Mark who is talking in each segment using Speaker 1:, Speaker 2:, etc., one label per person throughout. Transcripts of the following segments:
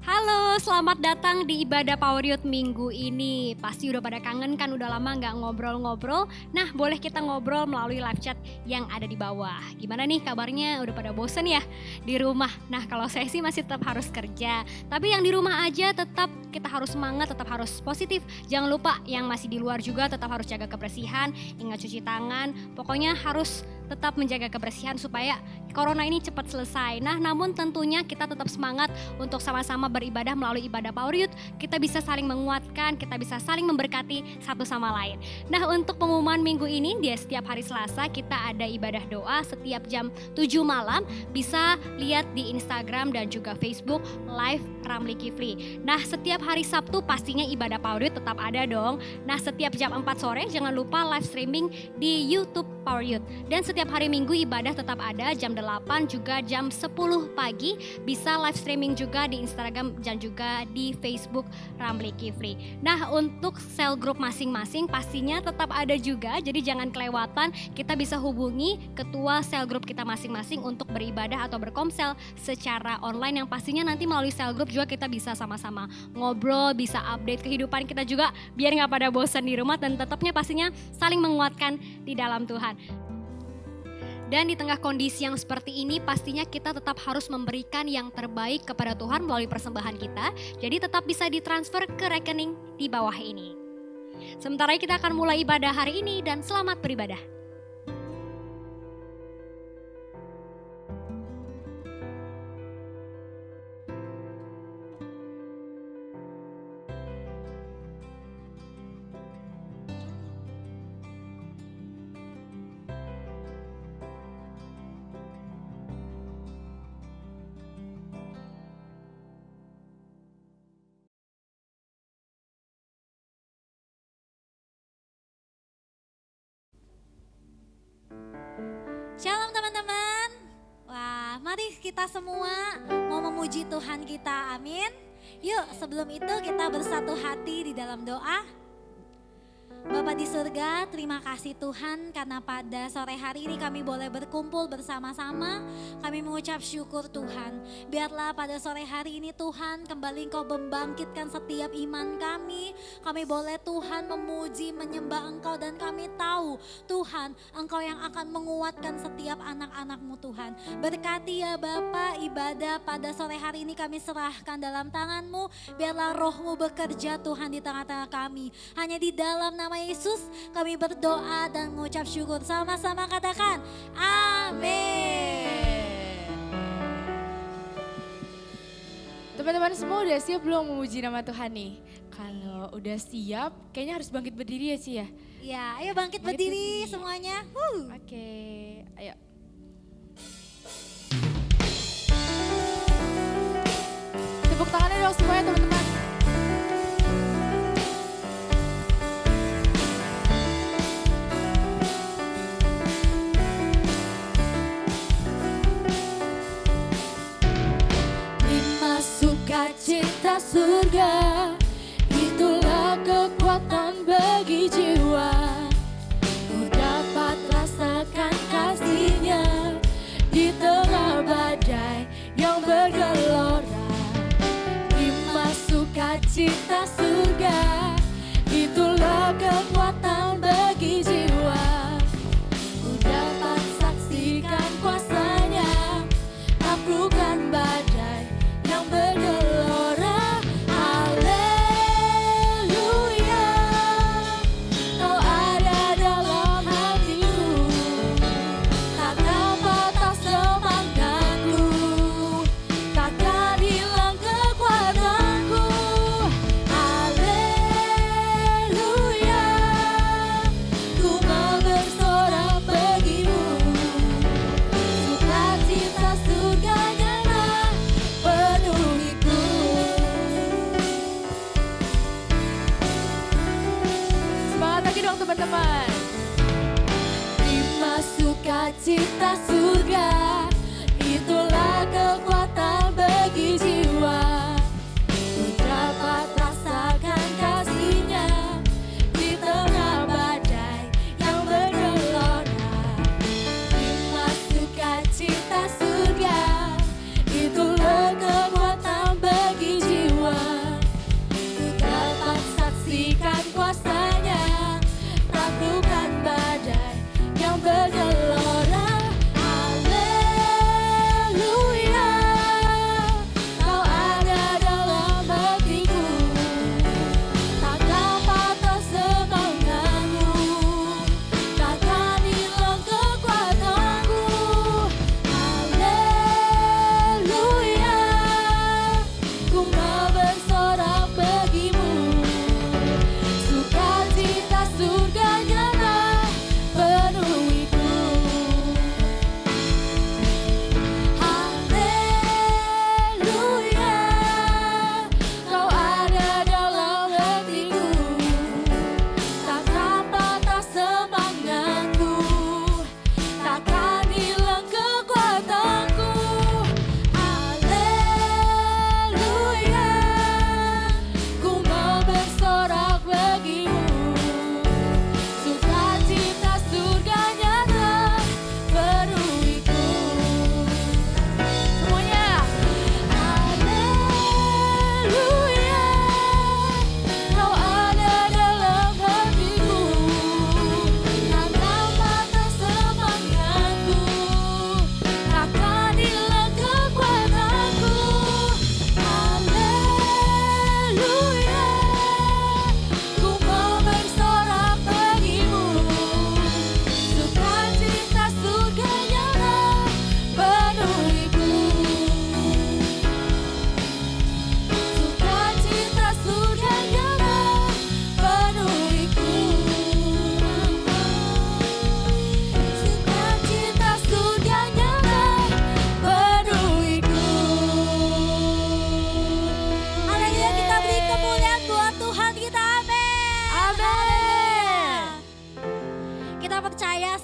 Speaker 1: Halo, selamat datang di ibadah Power Youth minggu ini. Pasti udah pada kangen kan, udah lama nggak ngobrol-ngobrol. Nah, boleh kita ngobrol melalui live chat yang ada di bawah. Gimana nih kabarnya? Udah pada bosen ya di rumah? Nah, kalau saya sih masih tetap harus kerja. Tapi yang di rumah aja tetap kita harus semangat, tetap harus positif. Jangan lupa yang masih di luar juga tetap harus jaga kebersihan, ingat cuci tangan. Pokoknya harus tetap menjaga kebersihan supaya corona ini cepat selesai. Nah, namun tentunya kita tetap semangat untuk sama-sama beribadah melalui ibadah Power Youth. Kita bisa saling menguatkan, kita bisa saling memberkati satu sama lain. Nah, untuk pengumuman minggu ini, di setiap hari Selasa kita ada ibadah doa setiap jam 7 malam. Bisa lihat di Instagram dan juga Facebook live Ramli Kifli. Nah, setiap hari Sabtu pastinya ibadah Power Youth tetap ada dong. Nah, setiap jam 4 sore jangan lupa live streaming di YouTube Power Youth. Dan setiap hari Minggu ibadah tetap ada jam 8 juga jam 10 pagi. Bisa live streaming juga di Instagram dan juga di Facebook Ramli Kifli. Nah, untuk sel grup masing-masing pastinya tetap ada juga. Jadi jangan kelewatan, kita bisa hubungi ketua sel grup kita masing-masing untuk beribadah atau berkomsel secara online. Yang pastinya nanti melalui sel grup juga kita bisa sama-sama ngobrol, bisa update kehidupan kita juga biar nggak pada bosan di rumah, dan tetapnya pastinya saling menguatkan di dalam Tuhan. Dan di tengah kondisi yang seperti ini pastinya kita tetap harus memberikan yang terbaik kepada Tuhan melalui persembahan kita. Jadi tetap bisa ditransfer ke rekening di bawah ini. Sementara kita akan mulai ibadah hari ini dan selamat beribadah.
Speaker 2: Shalom teman-teman. Wah, mari kita semua mau memuji Tuhan kita, amin. Yuk, sebelum itu kita bersatu hati di dalam doa. Bapa di surga, terima kasih Tuhan karena pada sore hari ini kami boleh berkumpul bersama-sama. Kami mengucap syukur Tuhan. Biarlah pada sore hari ini Tuhan kembali Engkau membangkitkan setiap iman kami. Kami boleh Tuhan memuji, menyembah Engkau, dan kami tahu Tuhan Engkau yang akan menguatkan setiap anak-anak-Mu Tuhan. Berkati ya Bapa, ibadah pada sore hari ini kami serahkan dalam tangan-Mu. Biarlah Roh-Mu bekerja Tuhan di tengah-tengah kami. Hanya di dalam nama Yesus kami berdoa dan mengucap syukur. Sama-sama katakan amin.
Speaker 3: Teman-teman semua udah siap belum memuji nama Tuhan nih? Kalau udah siap, kayaknya harus bangkit berdiri ya Ci ya?
Speaker 2: Ya, ayo bangkit berdiri semuanya.
Speaker 3: Oke, ayo. Tepuk tangannya dong semuanya teman-teman.
Speaker 4: Sukacita surga, itulah kekuatan bagi jiwa. Ku dapat rasakan kasih-Nya di tengah badai yang bergelora. Terima sukacita surga, itulah kekuatan bagi jiwa. Ku dapat saksikan kuasa-Nya, taklukkan badai yang bergelora. Haleluya, Kau ada dalam hatiku, takkan patah semangatku, takkan hilang kekuatanku.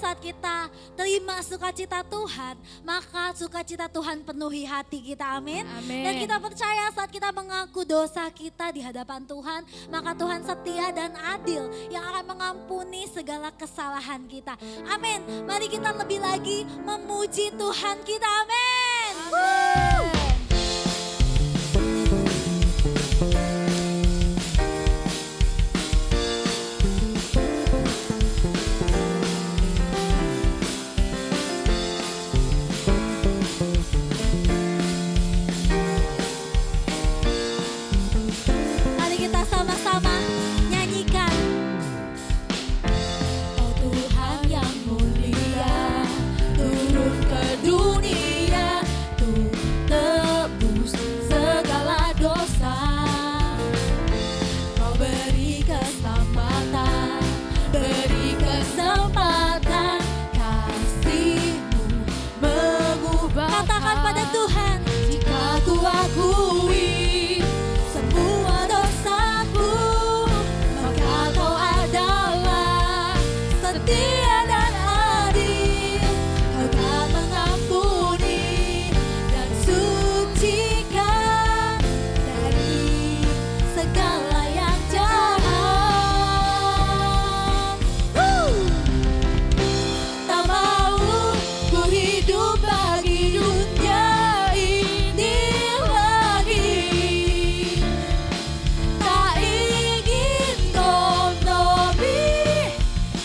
Speaker 2: saat kita terima sukacita Tuhan, maka sukacita Tuhan penuhi hati kita, amin.
Speaker 3: Amin.
Speaker 2: Dan kita percaya saat kita mengaku dosa kita di hadapan Tuhan, maka Tuhan setia dan adil yang akan mengampuni segala kesalahan kita. Amin. Mari kita lebih lagi memuji Tuhan kita, amin. Woo! Mari kita sama-sama nyanyikan.
Speaker 4: Oh Tuhan yang mulia, turun ke dunia untuk tebus segala dosa. Kau beri keselamatan, beri kesempatan, kasih-Mu mengubah.
Speaker 2: Katakan pada Tuhan,
Speaker 4: Jika ku akui semua dosaku, maka Kau adalah setia dan adil. Kau akan mengampuni dan sucikan dari segala yang jahat. Tak mau ku hidup bagi dunia ini lagi. Tak ingin kompromi,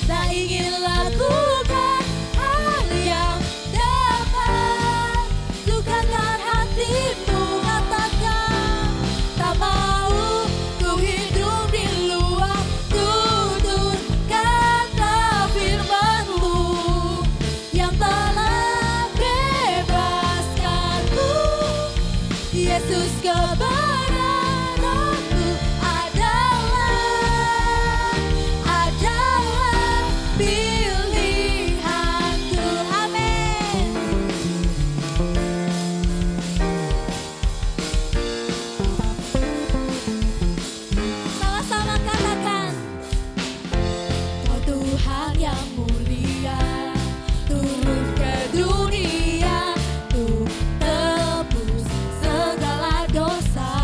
Speaker 4: tak ingin lakukan hal yang dapat lukakan hatimu. Katakan, tak mau ku hidup di luar tutur kata firman-Mu yang telah bebaskanku. Yesus, kebenaranku adalah pilihanku. Amin.
Speaker 2: sama-sama katakan.
Speaker 4: Oh Tuhan yang mulia, turun ke dunia untuk tebus segala dosa.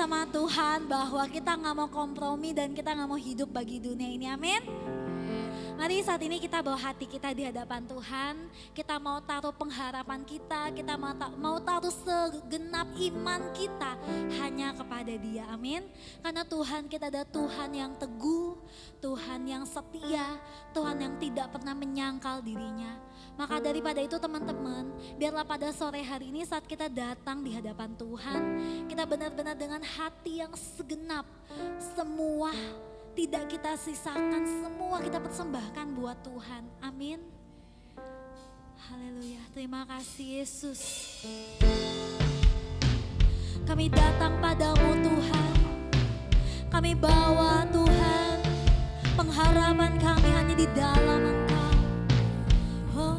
Speaker 2: sama Tuhan bahwa kita gak mau kompromi dan kita gak mau hidup bagi dunia ini, amin. Mari saat ini kita bawa hati kita di hadapan Tuhan. Kita mau taruh pengharapan kita mau taruh segenap iman kita hanya kepada Dia, amin. Karena Tuhan kita ada Tuhan yang teguh, Tuhan yang setia, Tuhan yang tidak pernah menyangkal dirinya. Maka daripada itu teman-teman, biarlah pada sore hari ini saat kita datang di hadapan Tuhan, kita benar-benar dengan hati yang segenap, semua tidak kita sisakan, semua kita persembahkan buat Tuhan. Amin. Haleluya. Terima kasih Yesus. Kami datang padamu Tuhan. Kami bawa Tuhan. Pengharapan kami hanya di dalam Engkau. Oh.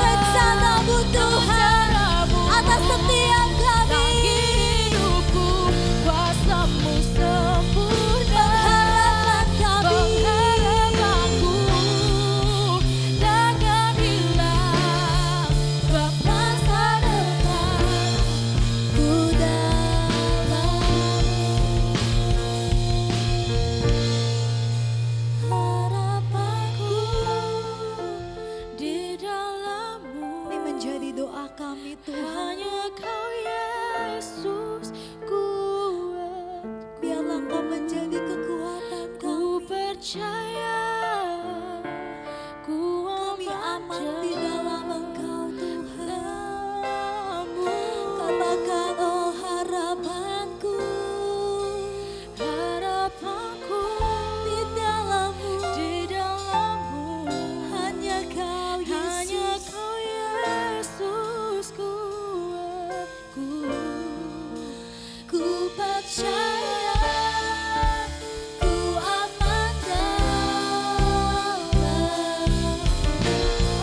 Speaker 4: Rencanamu Tuhan percaya, ku
Speaker 2: Kami aman di dalam Engkau Tuhan. Katakan oh harapanku,
Speaker 4: harapanku
Speaker 2: di dalam-Mu,
Speaker 4: di dalam-Mu.
Speaker 2: hanya Kau
Speaker 4: Hanya
Speaker 2: Yesus.
Speaker 4: Kau Yesus kuatku.
Speaker 2: Ku percaya, ku aman dalam.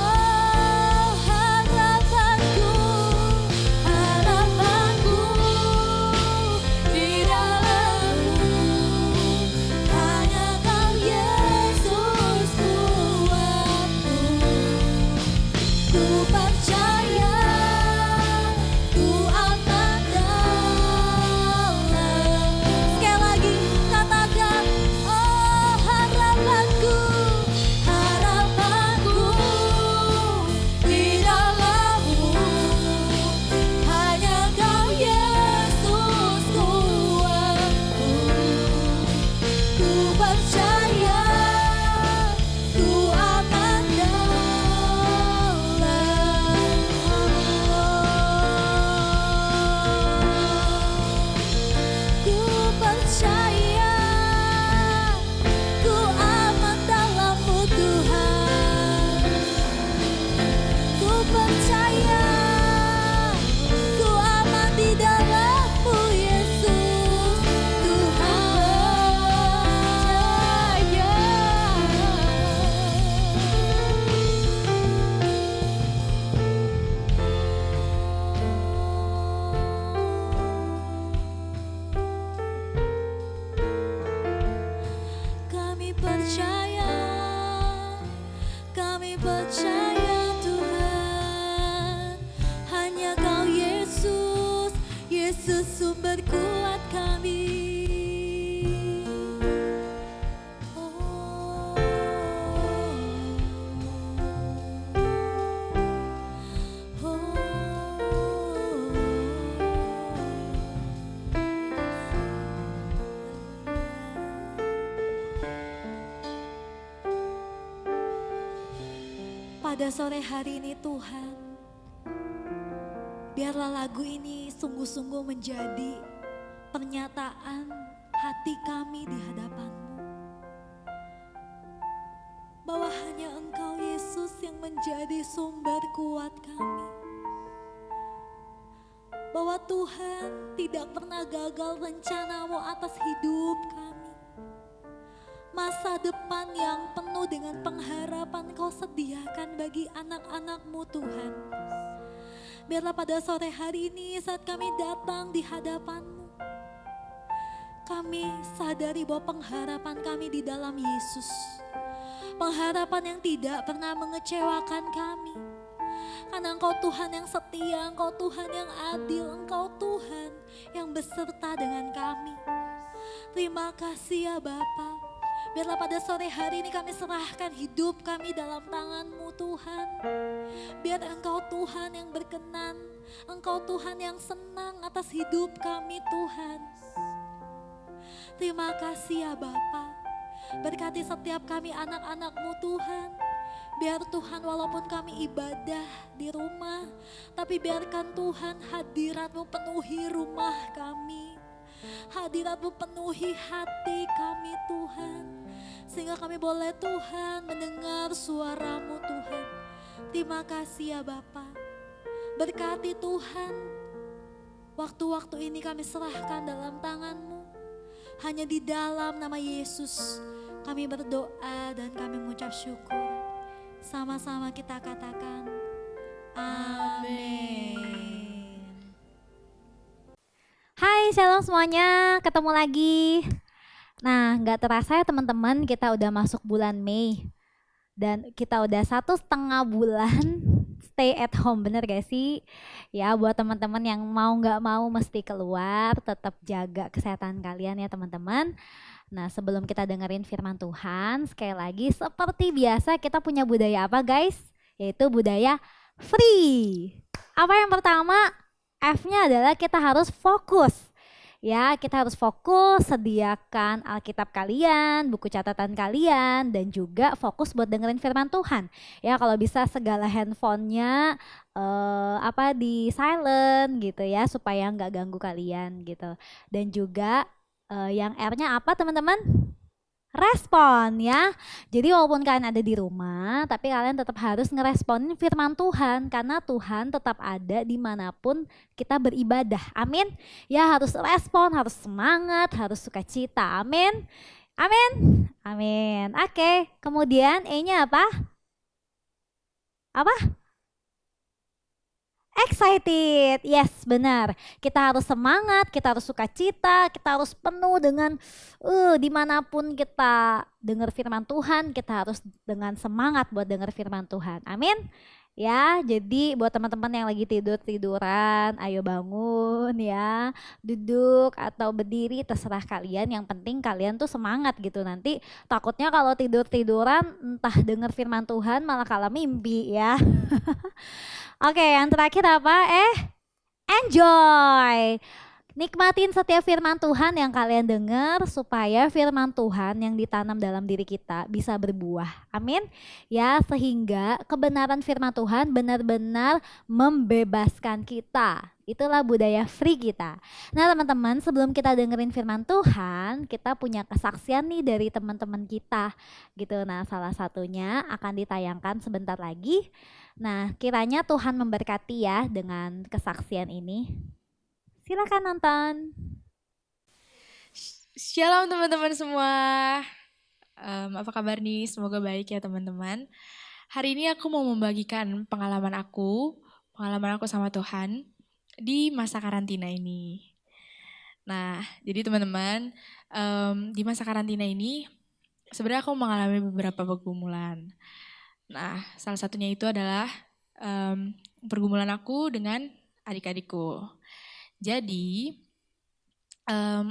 Speaker 2: Oh harapanku, harapanku di dalam-Mu, hanya Kau Yesus kuatku. Ku percaya, ku aman dalam. Sekali lagi katakan, oh harapanku, harapanku di dalam-Mu, hanya Kau Yesus kuatku. Ku percaya, ku aman dalam. Ku percaya, ku aman dalam-Mu Tuhan. Ku percaya, ku aman di dalam-Mu Yesus kami percaya Tuhan, hanya Kau Yesus, Yesus sumber kuat kami. Oh. Pada sore hari ini Tuhan, biarlah lagu ini sungguh-sungguh menjadi pernyataan hati kami di hadapan-Mu. Bahwa hanya Engkau Yesus yang menjadi sumber kuat kami. Bahwa Tuhan tidak pernah gagal rencana-Mu atas hidup kami. Masa depan yang penuh dengan pengharapan Kau sediakan bagi anak-anak-Mu Tuhan. Biarlah pada sore hari ini saat kami datang di hadapan-Mu, kami sadari bahwa pengharapan kami di dalam Yesus. Pengharapan yang tidak pernah mengecewakan kami. Karena Engkau Tuhan yang setia, Engkau Tuhan yang adil, Engkau Tuhan yang beserta dengan kami. Terima kasih ya Bapa. Biarlah pada sore hari ini kami serahkan hidup kami dalam tangan-Mu Tuhan. Biar Engkau Tuhan yang berkenan, Engkau Tuhan yang senang atas hidup kami Tuhan. Terima kasih ya Bapa. Berkati setiap kami anak-anak-Mu Tuhan. Biar Tuhan walaupun kami ibadah di rumah, tapi biarkan Tuhan hadirat-Mu penuhi rumah kami. Hadirat-Mu penuhi hati kami Tuhan. Sehingga kami boleh Tuhan mendengar suara-Mu Tuhan. Terima kasih ya Bapa. Berkati Tuhan. Waktu-waktu ini kami serahkan dalam tangan-Mu. Hanya di dalam nama Yesus kami berdoa dan kami mengucap syukur. Sama-sama kita katakan amin.
Speaker 5: Hai, shalom semuanya, ketemu lagi. Nah, nggak terasa ya teman-teman, kita udah masuk bulan Mei. Dan kita udah 1,5 bulan stay at home, bener gak sih? Ya, buat teman-teman yang mau nggak mau mesti keluar, tetap jaga kesehatan kalian ya teman-teman. Nah, sebelum kita dengerin firman Tuhan, sekali lagi seperti biasa kita punya budaya apa guys? Yaitu budaya free. Apa yang pertama? F-nya adalah kita harus fokus. Ya, kita harus fokus sediakan Alkitab kalian, buku catatan kalian, dan juga fokus buat dengerin firman Tuhan. Ya, kalau bisa segala handphonenya di silent gitu ya, supaya nggak ganggu kalian gitu. Dan juga yang R-nya apa teman-teman? Respon ya. Jadi walaupun kalian ada di rumah, tapi kalian tetap harus ngeresponin firman Tuhan karena Tuhan tetap ada dimanapun kita beribadah. Amin. Ya harus respon, harus semangat, harus sukacita. Amin. Amin. Amin. Oke. Kemudian E-nya apa? Apa? Excited, yes benar. Kita harus semangat, kita harus sukacita, kita harus penuh dengan dimanapun kita dengar firman Tuhan, kita harus dengan semangat buat dengar firman Tuhan. Amin. Ya, jadi buat teman-teman yang lagi tiduran, ayo bangun ya, duduk atau berdiri terserah kalian. Yang penting kalian tuh semangat gitu. Nanti takutnya kalau tiduran entah dengar firman Tuhan malah kalah mimpi ya. Oke, yang terakhir apa? Enjoy. Nikmatin setiap firman Tuhan yang kalian dengar supaya firman Tuhan yang ditanam dalam diri kita bisa berbuah. Amin. Ya, sehingga kebenaran firman Tuhan benar-benar membebaskan kita. Itulah budaya free kita. Nah, teman-teman, sebelum kita dengerin firman Tuhan, kita punya kesaksian nih dari teman-teman kita gitu. Nah, salah satunya akan ditayangkan sebentar lagi. Nah, kiranya Tuhan memberkati ya dengan kesaksian ini. Silakan nonton.
Speaker 3: Shalom teman-teman semua. Apa kabar nih? Semoga baik ya teman-teman. Hari ini aku mau membagikan pengalaman aku sama Tuhan di masa karantina ini. Nah, jadi teman-teman, di masa karantina ini sebenarnya aku mengalami beberapa pergumulan. Nah, salah satunya itu adalah pergumulan aku dengan adik-adikku. Jadi,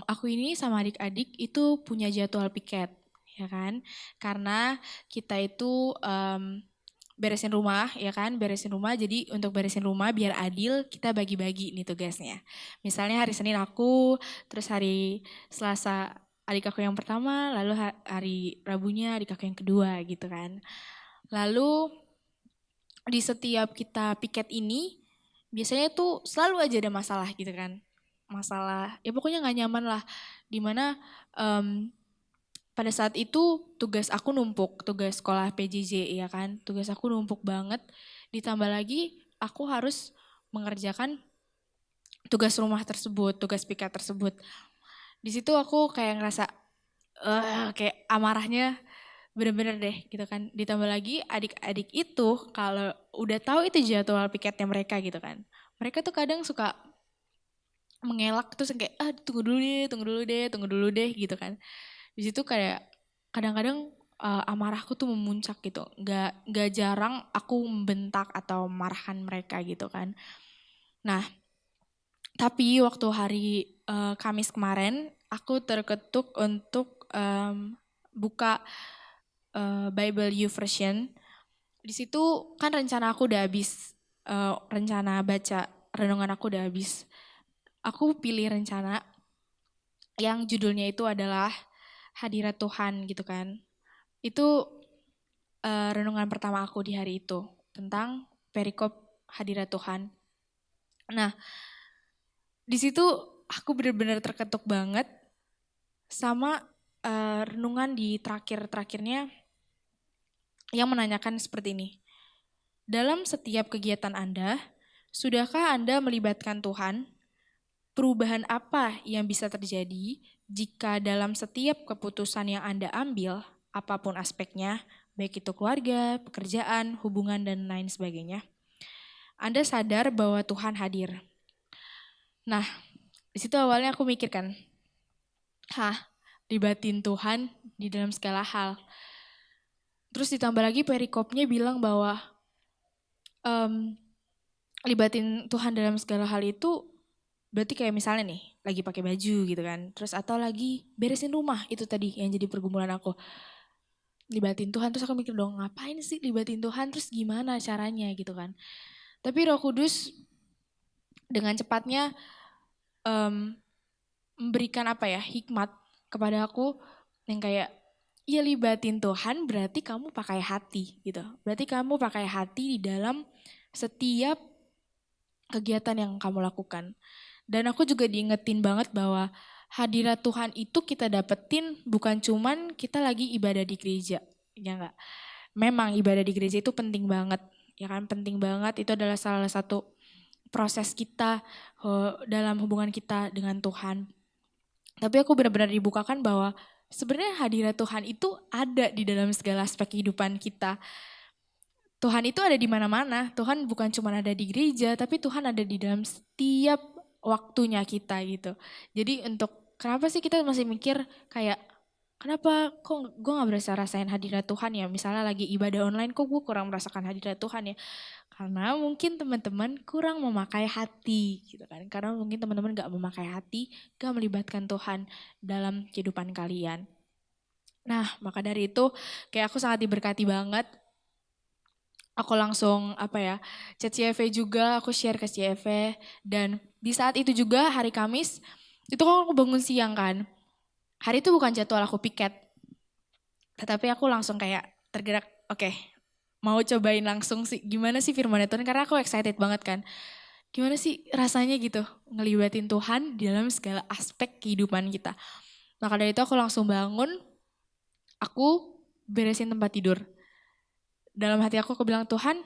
Speaker 3: aku ini sama adik-adik itu punya jadwal piket, ya kan? Karena kita itu beresin rumah, ya kan? Beresin rumah, jadi untuk beresin rumah biar adil kita bagi-bagi nih tugasnya. Misalnya hari Senin aku, terus hari Selasa adik aku yang pertama, lalu hari Rabunya adik aku yang kedua gitu kan. Lalu di setiap kita piket ini, biasanya tuh selalu aja ada masalah gitu kan. Masalah, ya pokoknya gak nyaman lah. Dimana pada saat itu tugas aku numpuk, tugas sekolah PJJ ya kan. Tugas aku numpuk banget, ditambah lagi aku harus mengerjakan tugas rumah tersebut, tugas piket tersebut. Di situ aku kayak ngerasa kayak amarahnya bener-bener deh gitu kan. Ditambah lagi adik-adik itu kalau udah tahu itu jadwal piketnya mereka gitu kan. Mereka tuh kadang suka mengelak terus kayak tunggu dulu deh gitu kan. Di situ kayak kadang-kadang amarahku tuh memuncak gitu. Gak jarang aku membentak atau marahkan mereka gitu kan. Nah, tapi waktu hari Kamis kemarin aku terketuk untuk buka Bible YouVersion. Di situ kan rencana aku udah habis, rencana baca renungan aku udah habis. Aku pilih rencana yang judulnya itu adalah Hadirat Tuhan gitu kan. Itu renungan pertama aku di hari itu tentang perikop Hadirat Tuhan. Nah, di situ aku benar-benar terketuk banget sama renungan di terakhirnya yang menanyakan seperti ini. Dalam setiap kegiatan Anda, sudahkah Anda melibatkan Tuhan? Perubahan apa yang bisa terjadi jika dalam setiap keputusan yang Anda ambil, apapun aspeknya, baik itu keluarga, pekerjaan, hubungan, dan lain sebagainya, Anda sadar bahwa Tuhan hadir. Nah, di situ awalnya aku mikirkan, libatin Tuhan di dalam segala hal. Terus ditambah lagi perikopnya bilang bahwa libatin Tuhan dalam segala hal itu berarti kayak misalnya nih lagi pakai baju gitu kan, terus atau lagi beresin rumah, itu tadi yang jadi pergumulan aku. Libatin Tuhan, terus aku mikir dong ngapain sih libatin Tuhan, terus gimana caranya gitu kan. Tapi Roh Kudus dengan cepatnya memberikan hikmat kepada aku yang kayak ya libatin Tuhan berarti kamu pakai hati gitu. Berarti kamu pakai hati di dalam setiap kegiatan yang kamu lakukan. Dan aku juga diingetin banget bahwa hadirat Tuhan itu kita dapetin bukan cuman kita lagi ibadah di gereja. Ya enggak? Memang ibadah di gereja itu penting banget. Ya kan, penting banget, itu adalah salah satu proses kita dalam hubungan kita dengan Tuhan. Tapi aku benar-benar dibukakan bahwa sebenarnya hadirat Tuhan itu ada di dalam segala aspek kehidupan kita. Tuhan itu ada di mana-mana. Tuhan bukan cuma ada di gereja, tapi Tuhan ada di dalam setiap waktunya kita gitu. Jadi kenapa sih kita masih mikir kayak kenapa kok gue gak berasa rasain hadirat Tuhan ya? Misalnya lagi ibadah online kok gue kurang merasakan hadirat Tuhan ya? Karena mungkin teman-teman kurang memakai hati gitu kan. Karena mungkin teman-teman gak memakai hati, gak melibatkan Tuhan dalam kehidupan kalian. Nah maka dari itu kayak aku sangat diberkati banget. Aku langsung chat CFV juga, aku share ke CFV. Dan di saat itu juga hari Kamis, itu kan aku bangun siang kan. Hari itu bukan jadwal aku piket, tetapi aku langsung kayak tergerak, oke, mau cobain langsung sih, gimana sih firman Tuhan, karena aku excited banget kan. Gimana sih rasanya gitu, ngelibatin Tuhan di dalam segala aspek kehidupan kita. Maka dari itu aku langsung bangun, aku beresin tempat tidur. Dalam hati aku bilang, Tuhan,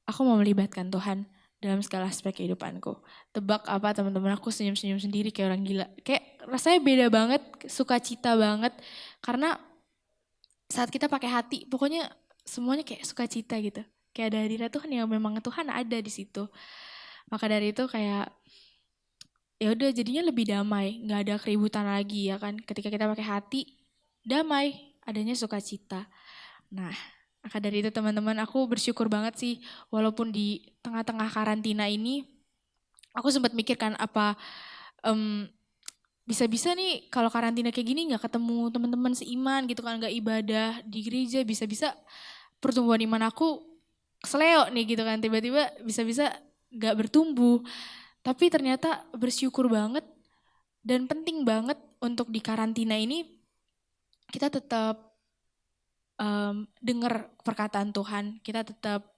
Speaker 3: aku mau melibatkan Tuhan dalam segala aspek kehidupanku. Tebak apa teman-teman, aku senyum-senyum sendiri kayak orang gila. Kayak rasanya beda banget, sukacita banget. Karena saat kita pakai hati, pokoknya semuanya kayak sukacita gitu. Kayak ada hadirat Tuhan yang memang Tuhan ada di situ. Maka dari itu kayak ya udah jadinya lebih damai, nggak ada keributan lagi ya kan. Ketika kita pakai hati, damai, adanya sukacita. Nah, maka dari itu teman-teman, aku bersyukur banget sih walaupun di tengah-tengah karantina ini aku sempat mikirkan bisa-bisa nih kalau karantina kayak gini gak ketemu teman-teman seiman gitu kan, gak ibadah di gereja, bisa-bisa pertumbuhan iman aku seleo nih gitu kan, tiba-tiba bisa-bisa gak bertumbuh. Tapi ternyata bersyukur banget dan penting banget untuk di karantina ini kita tetap dengar perkataan Tuhan, kita tetap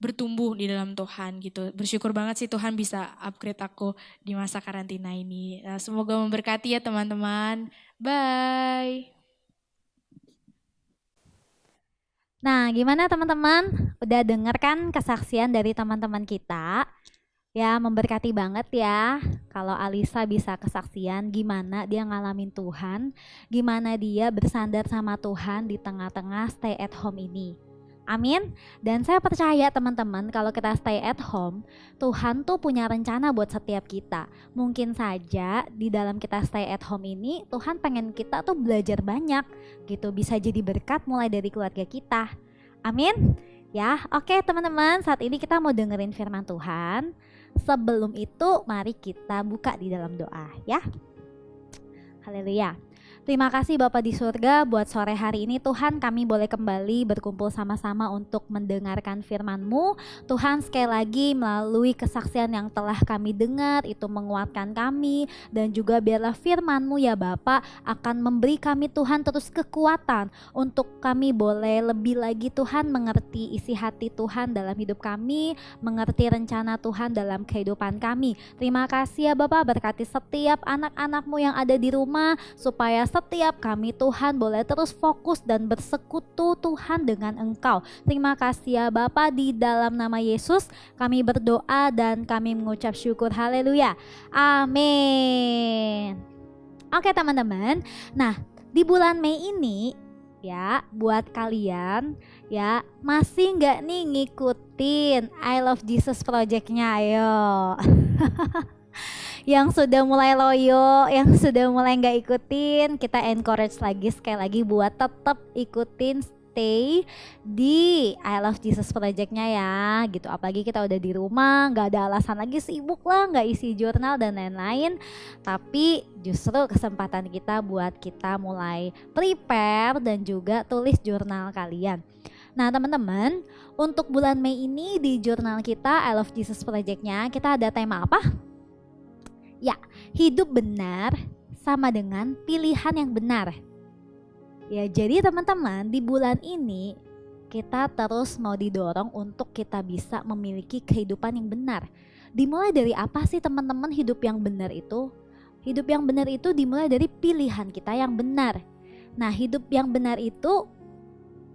Speaker 3: bertumbuh di dalam Tuhan gitu. Bersyukur banget sih Tuhan bisa upgrade aku di masa karantina ini. Nah, semoga memberkati ya teman-teman. Bye.
Speaker 5: Nah, gimana teman-teman? Udah denger kan kesaksian dari teman-teman kita? Ya, memberkati banget ya. Kalau Alisa bisa kesaksian gimana dia ngalamin Tuhan, gimana dia bersandar sama Tuhan di tengah-tengah stay at home ini. Amin. Dan saya percaya teman-teman, kalau kita stay at home, Tuhan tuh punya rencana buat setiap kita. Mungkin saja di dalam kita stay at home ini, Tuhan pengen kita tuh belajar banyak gitu. Bisa jadi berkat mulai dari keluarga kita. Amin. Ya, oke teman-teman, saat ini kita mau dengerin firman Tuhan. Sebelum itu mari kita buka di dalam doa ya. Haleluya. Terima kasih Bapa di surga, buat sore hari ini Tuhan kami boleh kembali berkumpul sama-sama untuk mendengarkan firman-Mu. Tuhan sekali lagi melalui kesaksian yang telah kami dengar itu menguatkan kami, dan juga biarlah firman-Mu ya Bapa akan memberi kami Tuhan terus kekuatan untuk kami boleh lebih lagi Tuhan mengerti isi hati Tuhan dalam hidup kami, mengerti rencana Tuhan dalam kehidupan kami. Terima kasih ya Bapa, berkati setiap anak-anak-Mu yang ada di rumah supaya setiap kami Tuhan boleh terus fokus dan bersekutu Tuhan dengan Engkau. Terima kasih ya Bapa, di dalam nama Yesus kami berdoa dan kami mengucap syukur. Haleluya. Amin. Oke teman-teman, nah di bulan Mei ini ya buat kalian ya masih nggak nih ngikutin I Love Jesus Project-nya? Ayo. Yang sudah mulai loyo, yang sudah mulai nggak ikutin, kita encourage lagi sekali lagi buat tetap ikutin stay di I Love Jesus Project-nya ya gitu. Apalagi kita udah di rumah, nggak ada alasan lagi sibuk lah, nggak isi jurnal dan lain-lain. Tapi justru kesempatan kita buat kita mulai prepare dan juga tulis jurnal kalian. Nah teman-teman, untuk bulan Mei ini di jurnal kita I Love Jesus Project-nya kita ada tema apa? Ya, hidup benar sama dengan pilihan yang benar. Ya, jadi teman-teman, di bulan ini kita terus mau didorong untuk kita bisa memiliki kehidupan yang benar. Dimulai dari apa sih teman-teman hidup yang benar itu? Hidup yang benar itu dimulai dari pilihan kita yang benar. Nah, hidup yang benar itu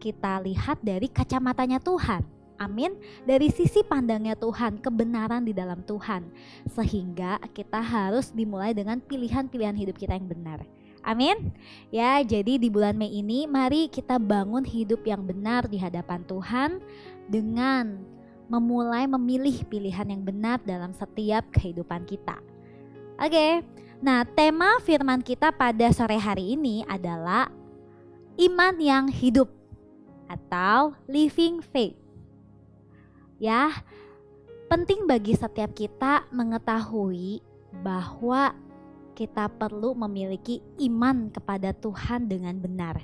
Speaker 5: kita lihat dari kacamatanya Tuhan. Amin. Dari sisi pandangnya Tuhan, kebenaran di dalam Tuhan. Sehingga kita harus dimulai dengan pilihan-pilihan hidup kita yang benar. Amin. Ya, jadi di bulan Mei ini mari kita bangun hidup yang benar di hadapan Tuhan dengan memulai memilih pilihan yang benar dalam setiap kehidupan kita. Oke. Nah, tema firman kita pada sore hari ini adalah iman yang hidup atau living faith. Ya, penting bagi setiap kita mengetahui bahwa kita perlu memiliki iman kepada Tuhan dengan benar.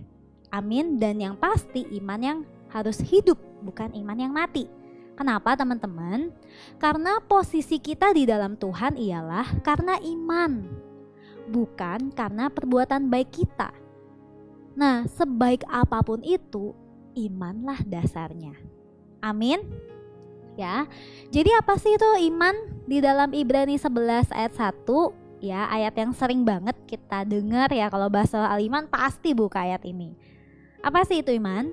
Speaker 5: Amin. Dan yang pasti iman yang harus hidup, bukan iman yang mati. Kenapa teman-teman? Karena posisi kita di dalam Tuhan ialah karena iman, bukan karena perbuatan baik kita. Nah, sebaik apapun itu, imanlah dasarnya. Amin. Ya. Jadi apa sih itu iman? Di dalam Ibrani 11 ayat 1, ya, ayat yang sering banget kita dengar ya, kalau bahas soal iman pasti buka ayat ini. Apa sih itu iman?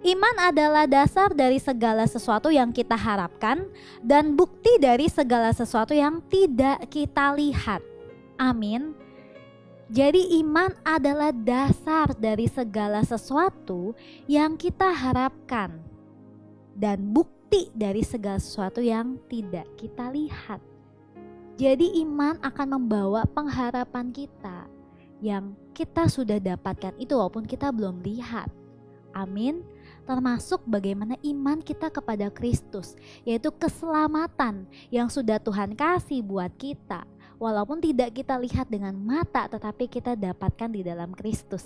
Speaker 5: Iman adalah dasar dari segala sesuatu yang kita harapkan dan bukti dari segala sesuatu yang tidak kita lihat. Amin. Jadi iman adalah dasar dari segala sesuatu yang kita harapkan dan bukti dari segala sesuatu yang tidak kita lihat. Jadi iman akan membawa pengharapan kita yang kita sudah dapatkan itu walaupun kita belum lihat. Amin. Termasuk bagaimana iman kita kepada Kristus, yaitu keselamatan yang sudah Tuhan kasih buat kita. Walaupun tidak kita lihat dengan mata, tetapi kita dapatkan di dalam Kristus.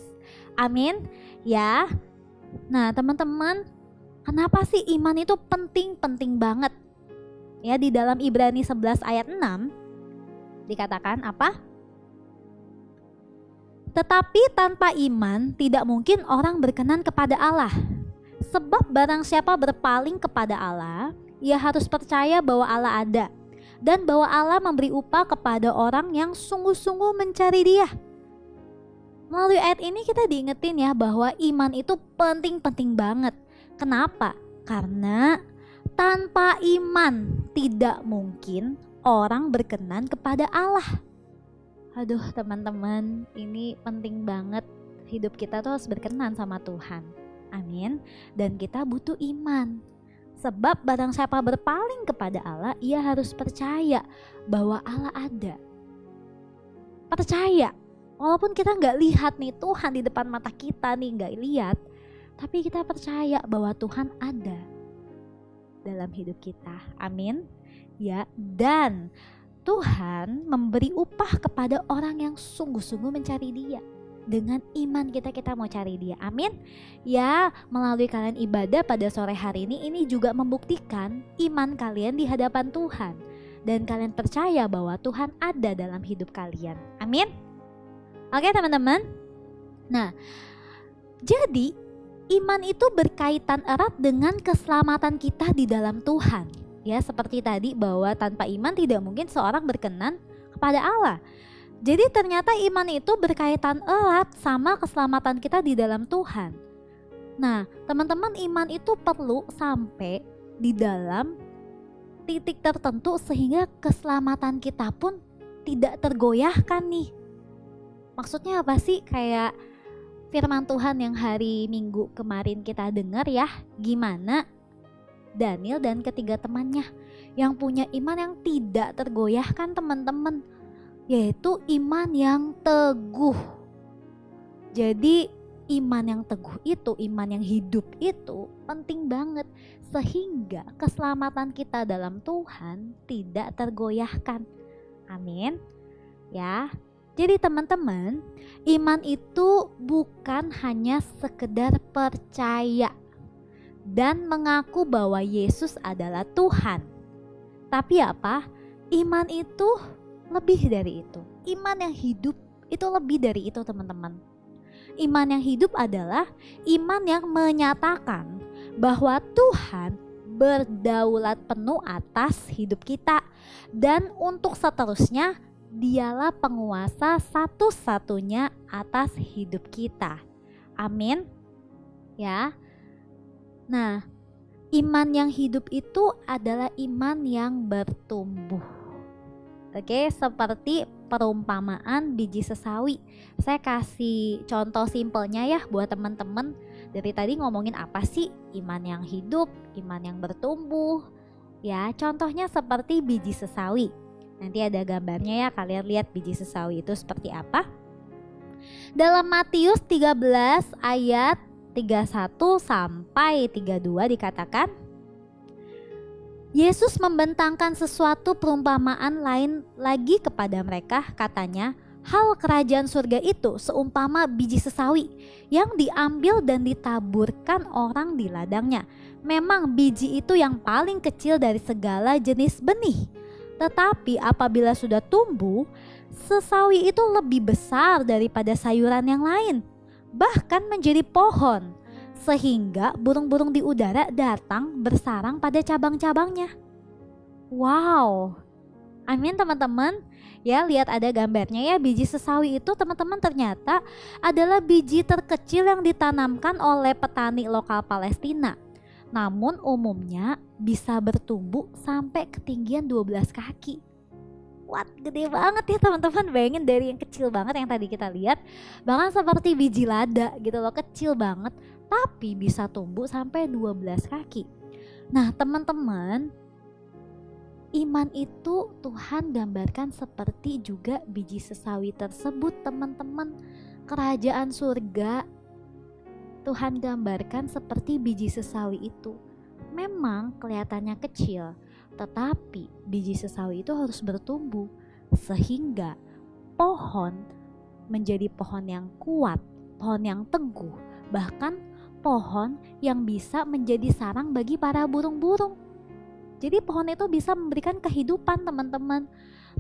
Speaker 5: Amin. Ya. Nah, teman-teman, kenapa sih iman itu penting banget? Ya, di dalam Ibrani 11 ayat 6 dikatakan apa? Tetapi tanpa iman tidak mungkin orang berkenan kepada Allah. Sebab barang siapa berpaling kepada Allah, ia harus percaya bahwa Allah ada dan bahwa Allah memberi upah kepada orang yang sungguh-sungguh mencari Dia. Melalui ayat ini kita diingetin ya bahwa iman itu penting banget. Kenapa? Karena tanpa iman tidak mungkin orang berkenan kepada Allah. Aduh teman-teman, ini penting banget. Hidup kita tuh harus berkenan sama Tuhan. Amin. Dan kita butuh iman. Sebab barang siapa berpaling kepada Allah, ia harus percaya bahwa Allah ada. Percaya. Walaupun kita gak lihat nih Tuhan di depan mata kita nih, gak lihat. Tapi kita percaya bahwa Tuhan ada dalam hidup kita. Amin. Ya, dan Tuhan memberi upah kepada orang yang sungguh-sungguh mencari Dia. Dengan iman kita mau cari Dia. Amin. Ya, melalui kalian ibadah pada sore hari ini juga membuktikan iman kalian di hadapan Tuhan. Dan kalian percaya bahwa Tuhan ada dalam hidup kalian. Amin. Oke teman-teman. Nah, jadi iman itu berkaitan erat dengan keselamatan kita di dalam Tuhan. Ya, seperti tadi bahwa tanpa iman tidak mungkin seorang berkenan kepada Allah. Jadi ternyata iman itu berkaitan erat sama keselamatan kita di dalam Tuhan. Nah, teman-teman, iman itu perlu sampai di dalam titik tertentu sehingga keselamatan kita pun tidak tergoyahkan nih. Maksudnya apa sih? Kayak firman Tuhan yang hari Minggu kemarin kita dengar ya, gimana Daniel dan ketiga temannya yang punya iman yang tidak tergoyahkan teman-teman, yaitu iman yang teguh. Jadi iman yang teguh itu, iman yang hidup itu penting banget sehingga keselamatan kita dalam Tuhan tidak tergoyahkan. Amin. Ya. Jadi teman-teman, iman itu bukan hanya sekedar percaya dan mengaku bahwa Yesus adalah Tuhan. Tapi apa? Iman itu lebih dari itu. Iman yang hidup itu lebih dari itu teman-teman. Iman yang hidup adalah iman yang menyatakan bahwa Tuhan berdaulat penuh atas hidup kita, dan untuk seterusnya dialah penguasa satu-satunya atas hidup kita. Amin. Ya. Nah, iman yang hidup itu adalah iman yang bertumbuh. Oke, seperti perumpamaan biji sesawi. Saya kasih contoh simpelnya ya buat teman-teman. Dari tadi ngomongin apa sih iman yang hidup, iman yang bertumbuh. Ya, contohnya seperti biji sesawi. Nanti ada gambarnya ya, kalian lihat biji sesawi itu seperti apa. Dalam Matius 13 ayat 31 sampai 32 dikatakan, Yesus membentangkan sesuatu perumpamaan lain lagi kepada mereka, katanya, hal kerajaan surga itu seumpama biji sesawi yang diambil dan ditaburkan orang di ladangnya. Memang biji itu yang paling kecil dari segala jenis benih. Tetapi apabila sudah tumbuh, sesawi itu lebih besar daripada sayuran yang lain, bahkan menjadi pohon, sehingga burung-burung di udara datang bersarang pada cabang-cabangnya. Wow, amin teman-teman. Ya, lihat ada gambarnya ya, biji sesawi itu teman-teman ternyata adalah biji terkecil yang ditanamkan oleh petani lokal Palestina. Namun umumnya bisa bertumbuh sampai ketinggian 12 kaki. What, gede banget ya teman-teman. Bayangin dari yang kecil banget yang tadi kita lihat, bahkan seperti biji lada gitu loh, kecil banget, tapi bisa tumbuh sampai 12 kaki. Nah teman-teman, iman itu Tuhan gambarkan seperti juga biji sesawi tersebut teman-teman. Kerajaan surga Tuhan gambarkan seperti biji sesawi itu. Memang kelihatannya kecil, tetapi biji sesawi itu harus bertumbuh sehingga pohon menjadi pohon yang kuat, pohon yang teguh, bahkan pohon yang bisa menjadi sarang bagi para burung-burung. Jadi pohon itu bisa memberikan kehidupan teman-teman.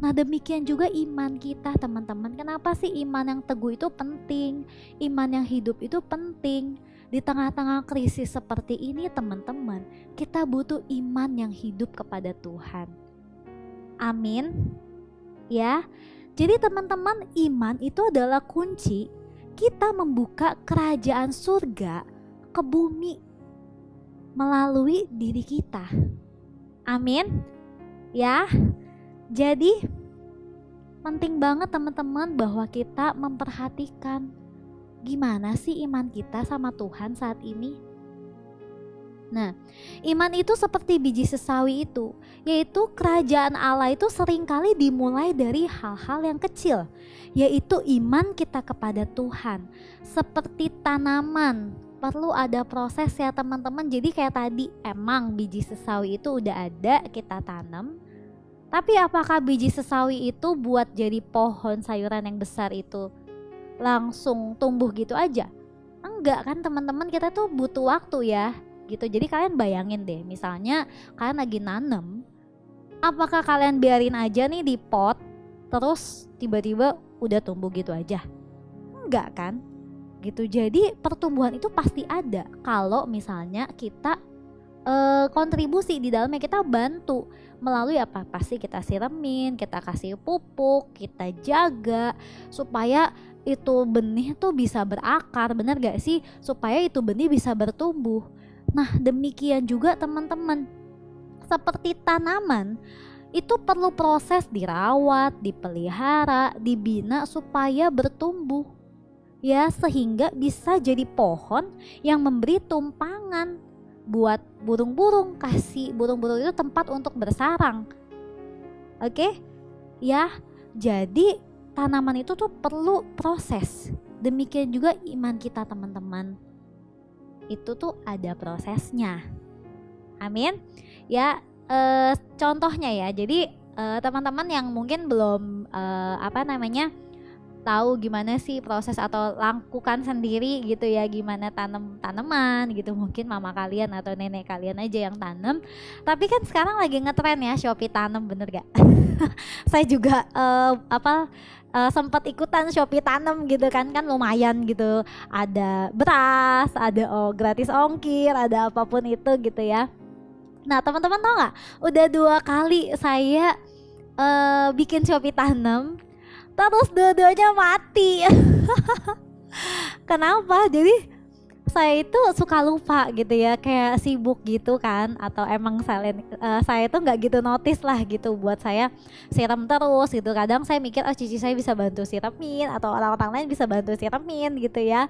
Speaker 5: Nah demikian juga iman kita teman-teman. Kenapa sih iman yang teguh itu penting? Iman yang hidup itu penting. Di tengah-tengah krisis seperti ini teman-teman, kita butuh iman yang hidup kepada Tuhan. Amin. Ya. Jadi teman-teman, iman itu adalah kunci kita membuka kerajaan surga ke bumi melalui diri kita. Amin. Ya. Jadi penting banget teman-teman bahwa kita memperhatikan gimana sih iman kita sama Tuhan saat ini. Nah, iman itu seperti biji sesawi itu, yaitu kerajaan Allah itu seringkali dimulai dari hal-hal yang kecil, yaitu iman kita kepada Tuhan. Seperti tanaman, perlu ada proses ya teman-teman. Jadi kayak tadi, emang biji sesawi itu udah ada, kita tanam. Tapi apakah biji sesawi itu buat jadi pohon sayuran yang besar itu langsung tumbuh gitu aja? Enggak kan teman-teman, kita tuh butuh waktu ya gitu. Jadi kalian bayangin deh, misalnya kalian lagi nanam, apakah kalian biarin aja nih di pot terus tiba-tiba udah tumbuh gitu aja? Enggak kan gitu. Jadi pertumbuhan itu pasti ada kalau misalnya kita kontribusi di dalamnya, kita bantu melalui apa? Pasti kita siramin, kita kasih pupuk, kita jaga supaya itu benih tuh bisa berakar, benar gak sih? Supaya itu benih bisa bertumbuh. Nah demikian juga teman-teman, seperti tanaman itu perlu proses dirawat, dipelihara, dibina supaya bertumbuh ya, sehingga bisa jadi pohon yang memberi tumpangan buat burung-burung, kasih burung-burung itu tempat untuk bersarang. Oke? Ya, jadi tanaman itu tuh perlu proses. Demikian juga iman kita teman-teman. Itu tuh ada prosesnya. Amin. Ya, contohnya ya. Jadi teman-teman yang mungkin belum tahu gimana sih proses atau lakukan sendiri gitu ya, gimana tanam tanaman gitu. Mungkin mama kalian atau nenek kalian aja yang tanam. Tapi kan sekarang lagi ngetren ya Shopee tanam, bener gak? Saya juga sempat ikutan Shopee tanam gitu kan lumayan gitu. Ada beras, ada gratis ongkir, ada apapun itu gitu ya. Nah teman-teman tau gak? Udah 2 kali saya bikin Shopee tanam, terus dua-duanya mati. Kenapa? Jadi saya itu suka lupa gitu ya, kayak sibuk gitu kan, atau emang saya itu nggak gitu notice lah gitu buat saya siram terus gitu. Kadang saya mikir cici saya bisa bantu siramin atau orang-orang lain bisa bantu siramin gitu ya.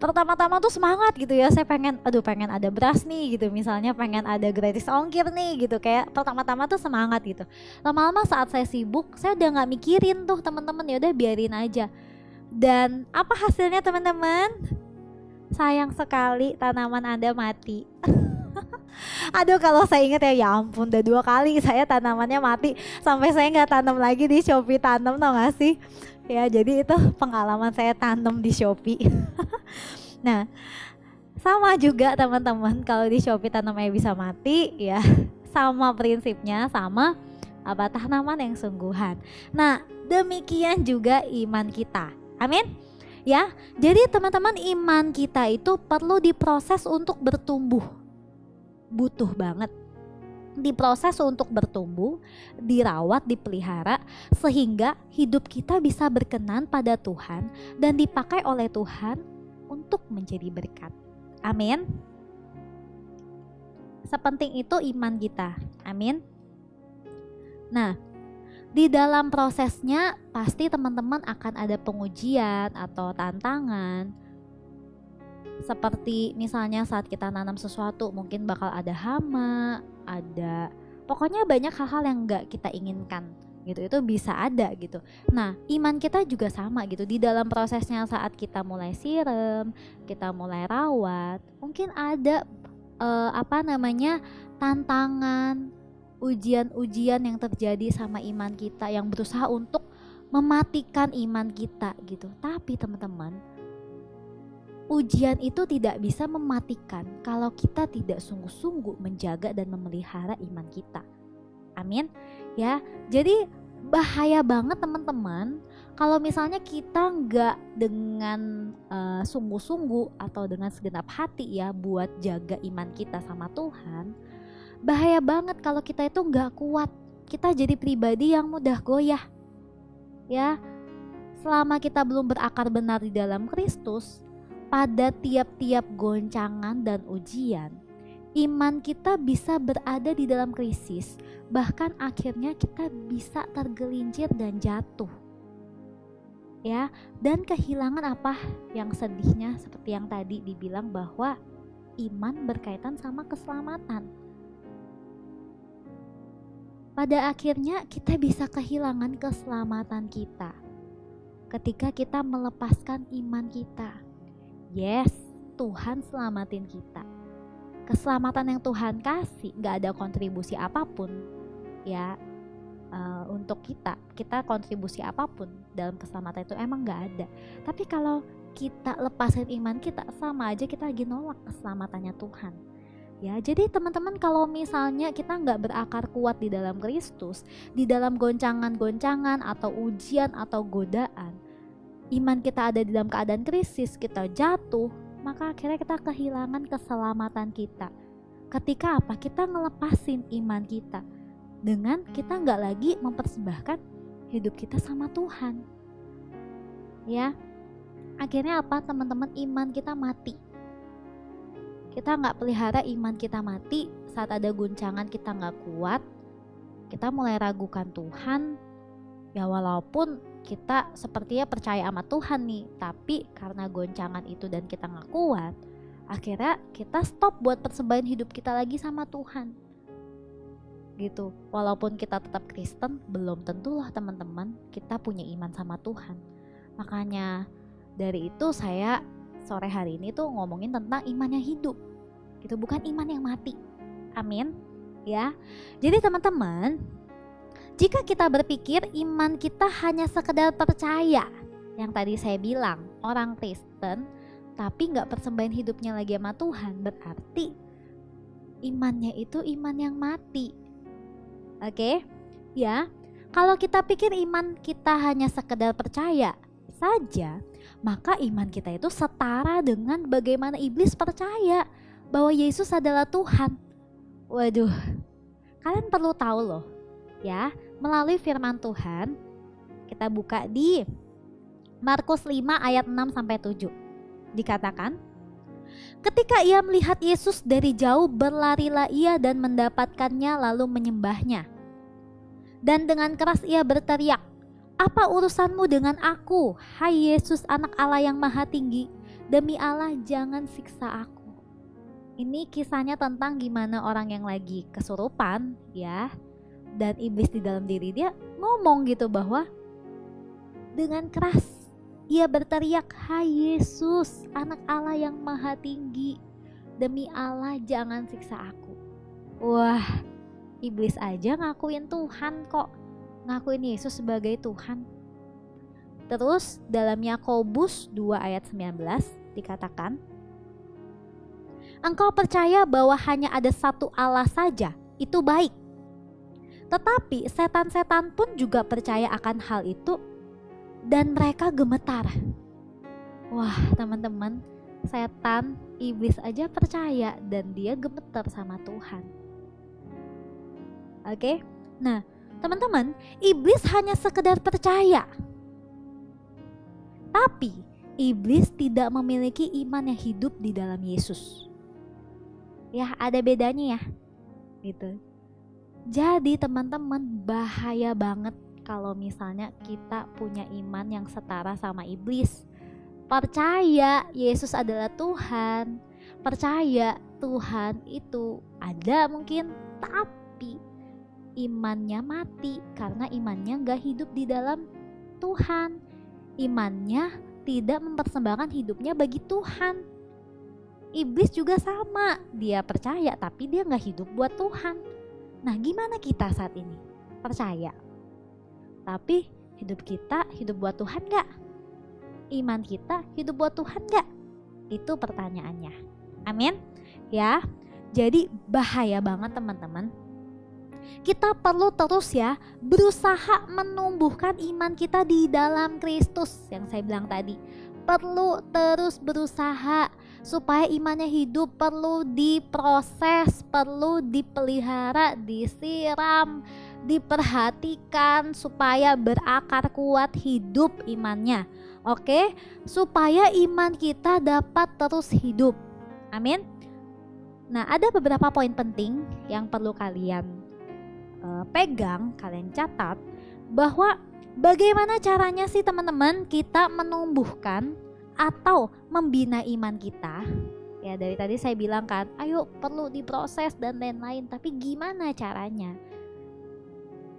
Speaker 5: Pertama-tama tuh semangat gitu ya, saya pengen ada beras nih gitu, misalnya pengen ada gratis ongkir nih gitu, kayak pertama-tama tuh semangat gitu. Lama-lama saat saya sibuk, saya udah nggak mikirin tuh teman-teman, ya udah biarin aja. Dan apa hasilnya teman-teman? Sayang sekali tanaman Anda mati. Aduh kalau saya ingat ya ampun, udah 2 kali saya tanamannya mati, sampai saya nggak tanam lagi di Shopee tanam, tau gak sih? Ya jadi itu pengalaman saya tanam di Shopee. Nah sama juga teman-teman, kalau di Shopee tanamnya bisa mati ya, sama prinsipnya, sama tanaman yang sungguhan. Nah demikian juga iman kita, amin. Ya, jadi teman-teman, iman kita itu perlu diproses untuk bertumbuh. Butuh banget diproses untuk bertumbuh, dirawat, dipelihara, sehingga hidup kita bisa berkenan pada Tuhan dan dipakai oleh Tuhan untuk menjadi berkat. Amin. Sepenting itu iman kita. Amin. Nah, di dalam prosesnya pasti teman-teman akan ada pengujian atau tantangan. Seperti misalnya saat kita nanam sesuatu mungkin bakal ada hama, pokoknya banyak hal-hal yang gak kita inginkan gitu, itu bisa ada gitu. Nah iman kita juga sama gitu, di dalam prosesnya saat kita mulai siram, kita mulai rawat, mungkin ada tantangan, ujian-ujian yang terjadi sama iman kita yang berusaha untuk mematikan iman kita gitu. Tapi teman-teman, ujian itu tidak bisa mematikan kalau kita tidak sungguh-sungguh menjaga dan memelihara iman kita. Amin. Ya, jadi bahaya banget teman-teman kalau misalnya kita nggak dengan sungguh-sungguh atau dengan segenap hati ya buat jaga iman kita sama Tuhan. Bahaya banget kalau kita itu nggak kuat, kita jadi pribadi yang mudah goyah. Ya, selama kita belum berakar benar di dalam Kristus, pada tiap-tiap goncangan dan ujian, iman kita bisa berada di dalam krisis, bahkan akhirnya kita bisa tergelincir dan jatuh. Ya, dan kehilangan apa yang sedihnya seperti yang tadi dibilang bahwa iman berkaitan sama keselamatan. Pada akhirnya kita bisa kehilangan keselamatan kita ketika kita melepaskan iman kita. Yes, Tuhan selamatin kita. Keselamatan yang Tuhan kasih gak ada kontribusi apapun ya untuk kita kontribusi apapun dalam keselamatan itu emang gak ada. Tapi kalau kita lepasin iman kita, sama aja kita lagi nolak keselamatannya Tuhan. Ya, jadi teman-teman kalau misalnya kita nggak berakar kuat di dalam Kristus, di dalam goncangan-goncangan atau ujian atau godaan, iman kita ada di dalam keadaan krisis, kita jatuh, maka akhirnya kita kehilangan keselamatan kita. Ketika apa? Kita ngelepasin iman kita dengan kita nggak lagi mempersembahkan hidup kita sama Tuhan. Ya, akhirnya apa teman-teman? Iman kita mati. Kita nggak pelihara iman kita mati, saat ada guncangan kita nggak kuat, kita mulai ragukan Tuhan. Ya walaupun kita sepertinya percaya sama Tuhan nih, tapi karena goncangan itu dan kita nggak kuat, akhirnya kita stop buat persembahan hidup kita lagi sama Tuhan. Gitu. Walaupun kita tetap Kristen, belum tentulah teman-teman kita punya iman sama Tuhan. Makanya dari itu saya sore hari ini tuh ngomongin tentang iman yang hidup gitu, bukan iman yang mati. Amin ya. Jadi teman-teman, jika kita berpikir iman kita hanya sekedar percaya yang tadi saya bilang, orang Kristen tapi nggak persembahin hidupnya lagi sama Tuhan, berarti imannya itu iman yang mati. Oke? Ya, kalau kita pikir iman kita hanya sekedar percaya saja, maka iman kita itu setara dengan bagaimana iblis percaya bahwa Yesus adalah Tuhan. Waduh, kalian perlu tahu loh ya, melalui firman Tuhan, kita buka di Markus 5 ayat 6-7. Dikatakan, ketika ia melihat Yesus dari jauh, berlarilah ia dan mendapatkannya lalu menyembahnya. Dan dengan keras ia berteriak, "Apa urusanmu dengan aku, hai Yesus anak Allah yang maha tinggi? Demi Allah jangan siksa aku." Ini kisahnya tentang gimana orang yang lagi kesurupan ya, dan iblis di dalam diri dia ngomong gitu bahwa dengan keras ia berteriak, "Hai Yesus anak Allah yang maha tinggi, demi Allah jangan siksa aku." Wah, iblis aja ngakuin Tuhan kok, ngakuin Yesus sebagai Tuhan. Terus dalam Yakobus 2 ayat 19 dikatakan, "Engkau percaya bahwa hanya ada satu Allah saja, itu baik. Tetapi setan-setan pun juga percaya akan hal itu dan mereka gemetar." Wah teman-teman, setan, iblis aja percaya dan dia gemetar sama Tuhan. Oke, nah teman-teman, iblis hanya sekedar percaya. Tapi iblis tidak memiliki iman yang hidup di dalam Yesus. Ya, ada bedanya ya. Gitu. Jadi teman-teman, bahaya banget kalau misalnya kita punya iman yang setara sama iblis. Percaya Yesus adalah Tuhan, percaya Tuhan itu ada mungkin, tapi imannya mati karena imannya gak hidup di dalam Tuhan. Imannya tidak mempersembahkan hidupnya bagi Tuhan. Iblis juga sama, dia percaya tapi dia gak hidup buat Tuhan. Nah gimana kita saat ini? Percaya, tapi hidup kita hidup buat Tuhan gak? Iman kita hidup buat Tuhan gak? Itu pertanyaannya. Amin. Ya, jadi bahaya banget teman-teman. Kita perlu terus ya berusaha menumbuhkan iman kita di dalam Kristus. Yang saya bilang tadi, perlu terus berusaha supaya imannya hidup, perlu diproses, perlu dipelihara, disiram, diperhatikan supaya berakar kuat hidup imannya. Oke, supaya iman kita dapat terus hidup. Amin. Nah, ada beberapa poin penting yang perlu kalian pegang, kalian catat, bahwa bagaimana caranya sih teman-teman kita menumbuhkan atau membina iman kita. Ya dari tadi saya bilang kan, ayo perlu diproses dan lain-lain, tapi gimana caranya?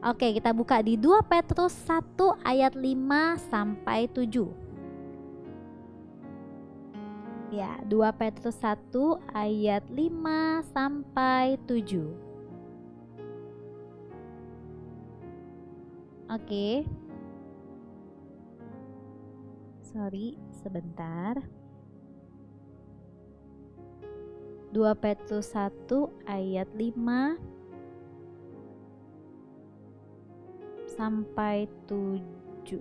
Speaker 5: Oke, kita buka di 2 Petrus 1 ayat 5-7. Ya, 2 Petrus 1 ayat 5-7. Oke. Sorry, sebentar. 2 Petrus 1 ayat 5-7.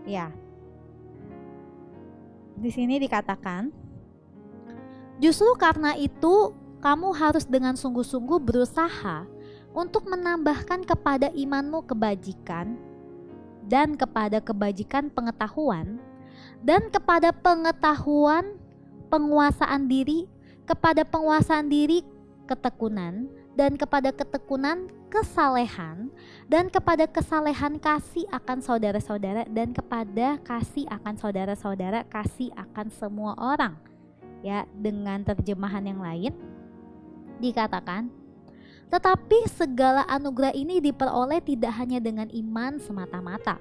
Speaker 5: Ya. Di sini dikatakan, justru karena itu kamu harus dengan sungguh-sungguh berusaha untuk menambahkan kepada imanmu kebajikan, dan kepada kebajikan pengetahuan, dan kepada pengetahuan penguasaan diri, kepada penguasaan diri ketekunan, dan kepada ketekunan kesalehan, dan kepada kesalehan kasih akan saudara-saudara, dan kepada kasih akan saudara-saudara kasih akan semua orang. Ya, dengan terjemahan yang lain dikatakan, tetapi segala anugerah ini diperoleh tidak hanya dengan iman semata-mata.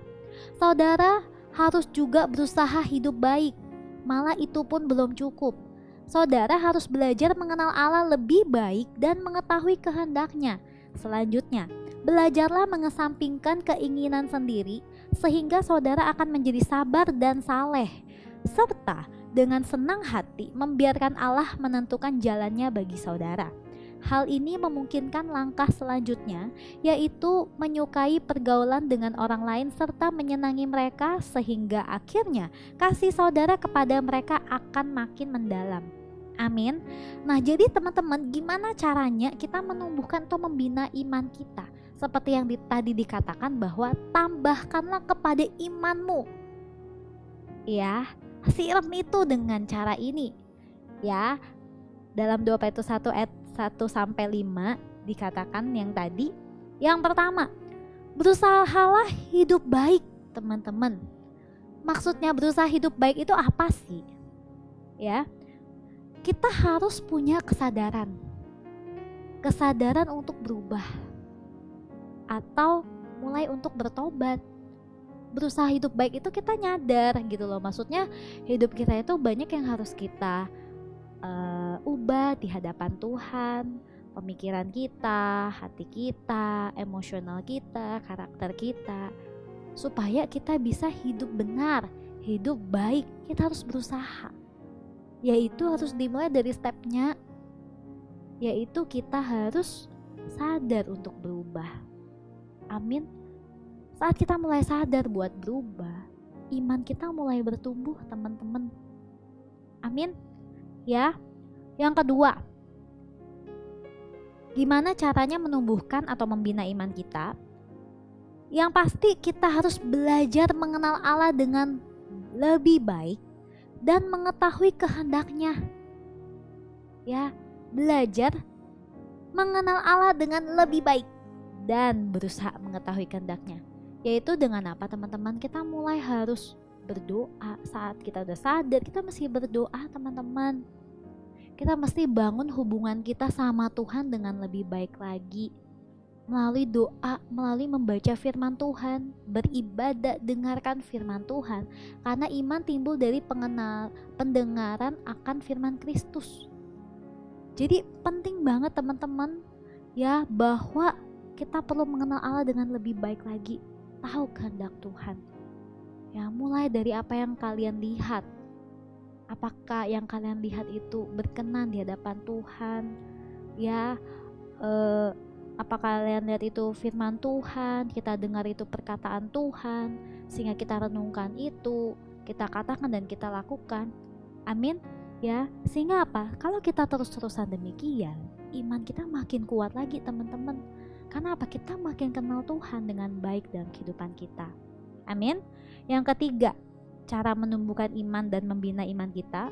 Speaker 5: Saudara harus juga berusaha hidup baik, malah itu pun belum cukup. Saudara harus belajar mengenal Allah lebih baik dan mengetahui kehendaknya. Selanjutnya, belajarlah mengesampingkan keinginan sendiri sehingga saudara akan menjadi sabar dan saleh, serta dengan senang hati membiarkan Allah menentukan jalannya bagi saudara. Hal ini memungkinkan langkah selanjutnya, yaitu menyukai pergaulan dengan orang lain serta menyenangi mereka, sehingga akhirnya kasih saudara kepada mereka akan makin mendalam. Amin. Nah, jadi teman-teman, gimana caranya kita menumbuhkan atau membina iman kita? Seperti yang tadi dikatakan bahwa tambahkanlah kepada imanmu. Ya, siram itu dengan cara ini. Ya, dalam 2 Petrus 1 ayat 1-5 dikatakan yang tadi. Yang pertama, berusahalah hidup baik, teman-teman. Maksudnya berusaha hidup baik itu apa sih? Ya, kita harus punya kesadaran untuk berubah atau mulai untuk bertobat. Berusaha hidup baik itu kita nyadar gitu loh. Maksudnya hidup kita itu banyak yang harus kita ubah di hadapan Tuhan. Pemikiran kita, hati kita, emosional kita, karakter kita, supaya kita bisa hidup benar, hidup baik. Kita harus berusaha, yaitu harus dimulai dari stepnya, yaitu kita harus sadar untuk berubah. Amin. Saat kita mulai sadar buat berubah, iman kita mulai bertumbuh, teman-teman. Amin. Ya. Yang kedua, gimana caranya menumbuhkan atau membina iman kita? Yang pasti kita harus belajar mengenal Allah dengan lebih baik dan mengetahui kehendaknya. Ya, belajar mengenal Allah dengan lebih baik dan berusaha mengetahui kehendaknya. Yaitu dengan apa, teman-teman? Kita mulai harus berdoa. Saat kita udah sadar, kita mesti berdoa, teman-teman. Kita mesti bangun hubungan kita sama Tuhan dengan lebih baik lagi. Melalui doa, melalui membaca firman Tuhan, beribadah, dengarkan firman Tuhan. Karena iman timbul dari pendengaran akan firman Kristus. Jadi penting banget, teman-teman, ya, bahwa kita perlu mengenal Allah dengan lebih baik lagi. Tahu kehendak Tuhan. Ya, mulai dari apa yang kalian lihat. Apakah yang kalian lihat itu berkenan di hadapan Tuhan? Ya, apa kalian lihat itu firman Tuhan? Kita dengar itu perkataan Tuhan, sehingga kita renungkan itu, kita katakan dan kita lakukan. Amin. Ya, sehingga apa? Kalau kita terus-terusan demikian, iman kita makin kuat lagi, teman-teman. Karena apa? Kita makin kenal Tuhan dengan baik dalam kehidupan kita. Amin. Yang ketiga, cara menumbuhkan iman dan membina iman kita,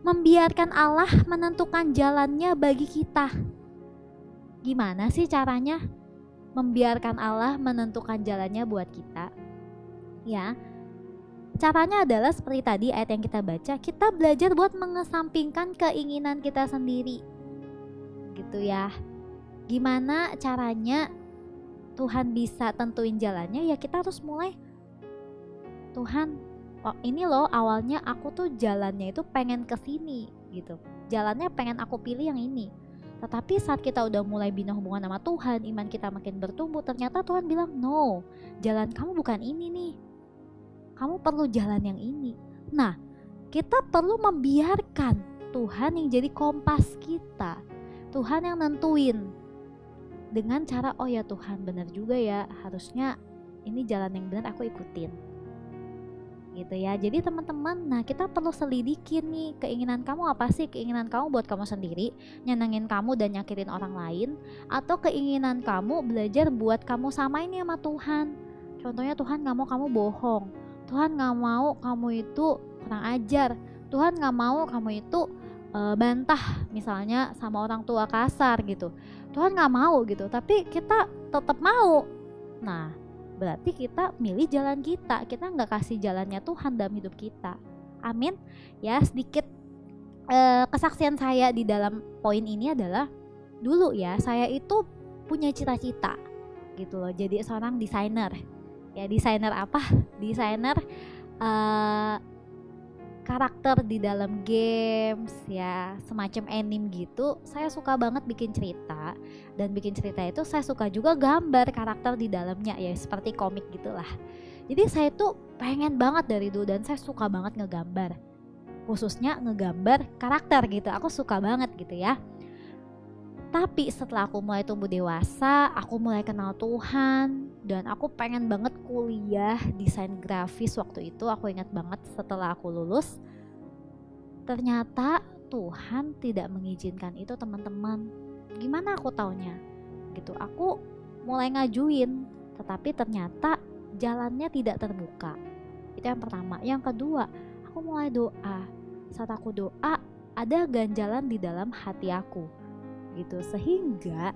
Speaker 5: membiarkan Allah menentukan jalannya bagi kita. Gimana sih caranya membiarkan Allah menentukan jalannya buat kita? Ya, caranya adalah seperti tadi ayat yang kita baca, kita belajar buat mengesampingkan keinginan kita sendiri. Gitu ya. Gimana caranya Tuhan bisa tentuin jalannya? Ya kita harus mulai, Tuhan, oh ini loh awalnya aku tuh jalannya itu pengen ke sini gitu. Jalannya pengen aku pilih yang ini. Tetapi saat kita udah mulai bina hubungan sama Tuhan, iman kita makin bertumbuh, ternyata Tuhan bilang, no, jalan kamu bukan ini nih. Kamu perlu jalan yang ini. Nah, kita perlu membiarkan Tuhan yang jadi kompas kita. Tuhan yang nentuin. Dengan cara, oh ya Tuhan benar juga ya, harusnya ini jalan yang benar aku ikutin. Gitu ya. Jadi teman-teman, nah kita perlu selidikin nih, keinginan kamu apa sih? Keinginan kamu buat kamu sendiri, nyenengin kamu dan nyakitin orang lain, atau keinginan kamu belajar buat kamu samain nih sama Tuhan. Contohnya Tuhan gak mau kamu bohong, Tuhan gak mau kamu itu kurang ajar, Tuhan gak mau kamu itu bantah misalnya sama orang tua kasar gitu. Tuhan gak mau gitu, tapi kita tetap mau. Nah, berarti kita milih jalan kita nggak kasih jalannya Tuhan dalam hidup kita. Amin. Ya, sedikit kesaksian saya di dalam poin ini adalah, dulu ya saya itu punya cita-cita gitu loh, jadi seorang desainer. Ya, desainer apa? Desainer karakter di dalam games ya, semacam anime gitu. Saya suka banget bikin cerita, dan bikin cerita itu saya suka juga gambar karakter di dalamnya ya, seperti komik gitulah. Jadi saya tuh pengen banget dari dulu, dan saya suka banget ngegambar, khususnya ngegambar karakter gitu. Aku suka banget gitu ya. Tapi setelah aku mulai tumbuh dewasa, aku mulai kenal Tuhan, dan aku pengen banget kuliah desain grafis waktu itu. Aku ingat banget setelah aku lulus, ternyata Tuhan tidak mengizinkan itu, teman-teman. Gimana aku taunya? Gitu. Aku mulai ngajuin, tetapi ternyata jalannya tidak terbuka. Itu yang pertama. Yang kedua, aku mulai doa. Saat aku doa, ada ganjalan di dalam hati aku. Gitu, sehingga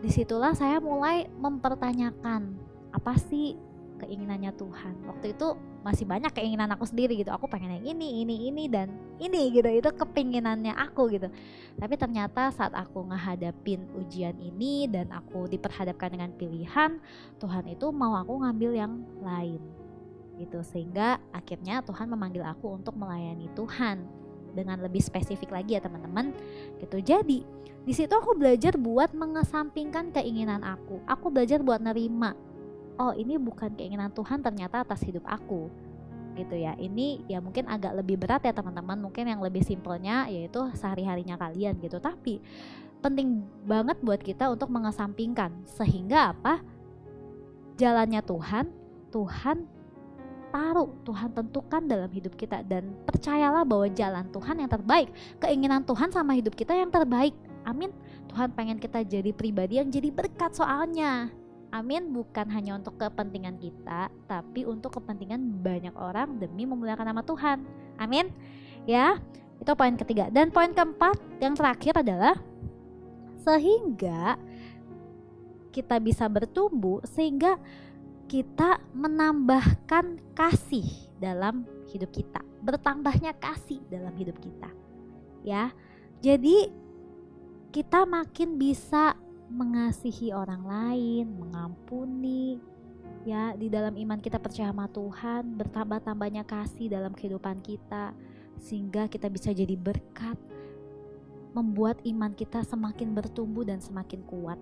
Speaker 5: disitulah saya mulai mempertanyakan apa sih keinginannya Tuhan. Waktu itu masih banyak keinginan aku sendiri gitu, aku pengen yang ini dan ini gitu, itu kepinginannya aku gitu. Tapi ternyata saat aku ngehadapin ujian ini dan aku diperhadapkan dengan pilihan, Tuhan itu mau aku ngambil yang lain gitu, sehingga akhirnya Tuhan memanggil aku untuk melayani Tuhan dengan lebih spesifik lagi ya teman-teman gitu. Jadi di situ aku belajar buat mengesampingkan keinginan aku. Aku belajar buat nerima, oh ini bukan keinginan Tuhan ternyata atas hidup aku gitu ya. Ini ya mungkin agak lebih berat ya teman-teman, mungkin yang lebih simpelnya yaitu sehari-harinya kalian gitu. Tapi penting banget buat kita untuk mengesampingkan, sehingga apa, jalannya Tuhan taruh, Tuhan tentukan dalam hidup kita. Dan percayalah bahwa jalan Tuhan yang terbaik, keinginan Tuhan sama hidup kita yang terbaik. Amin. Tuhan pengen kita jadi pribadi yang jadi berkat soalnya. Amin. Bukan hanya untuk kepentingan kita, tapi untuk kepentingan banyak orang demi memuliakan nama Tuhan. Amin. Ya, itu poin ketiga. Dan poin keempat yang terakhir adalah sehingga kita bisa bertumbuh, sehingga kita menambahkan kasih dalam hidup kita, bertambahnya kasih dalam hidup kita ya. Jadi kita makin bisa mengasihi orang lain, mengampuni ya. Di dalam iman kita percaya sama Tuhan, bertambah-tambahnya kasih dalam kehidupan kita, sehingga kita bisa jadi berkat, membuat iman kita semakin bertumbuh dan semakin kuat.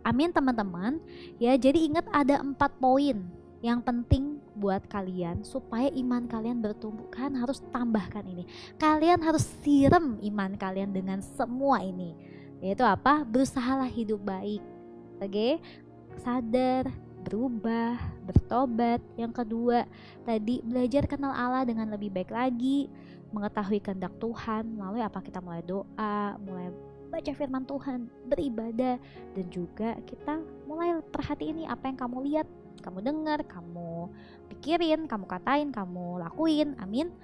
Speaker 5: Amin teman-teman ya. Jadi ingat ada 4 poin yang penting buat kalian supaya iman kalian bertumbuh. Kalian harus tambahkan ini, kalian harus siram iman kalian dengan semua ini, yaitu apa? Berusahalah hidup baik, oke? Sadar, berubah, bertobat. Yang kedua tadi, belajar kenal Allah dengan lebih baik lagi, mengetahui kehendak Tuhan melalui apa, kita mulai doa, mulai baca firman Tuhan, beribadah, dan juga kita mulai perhatiin nih apa yang kamu lihat, kamu dengar, kamu pikirin, kamu katain, kamu lakuin. Amin.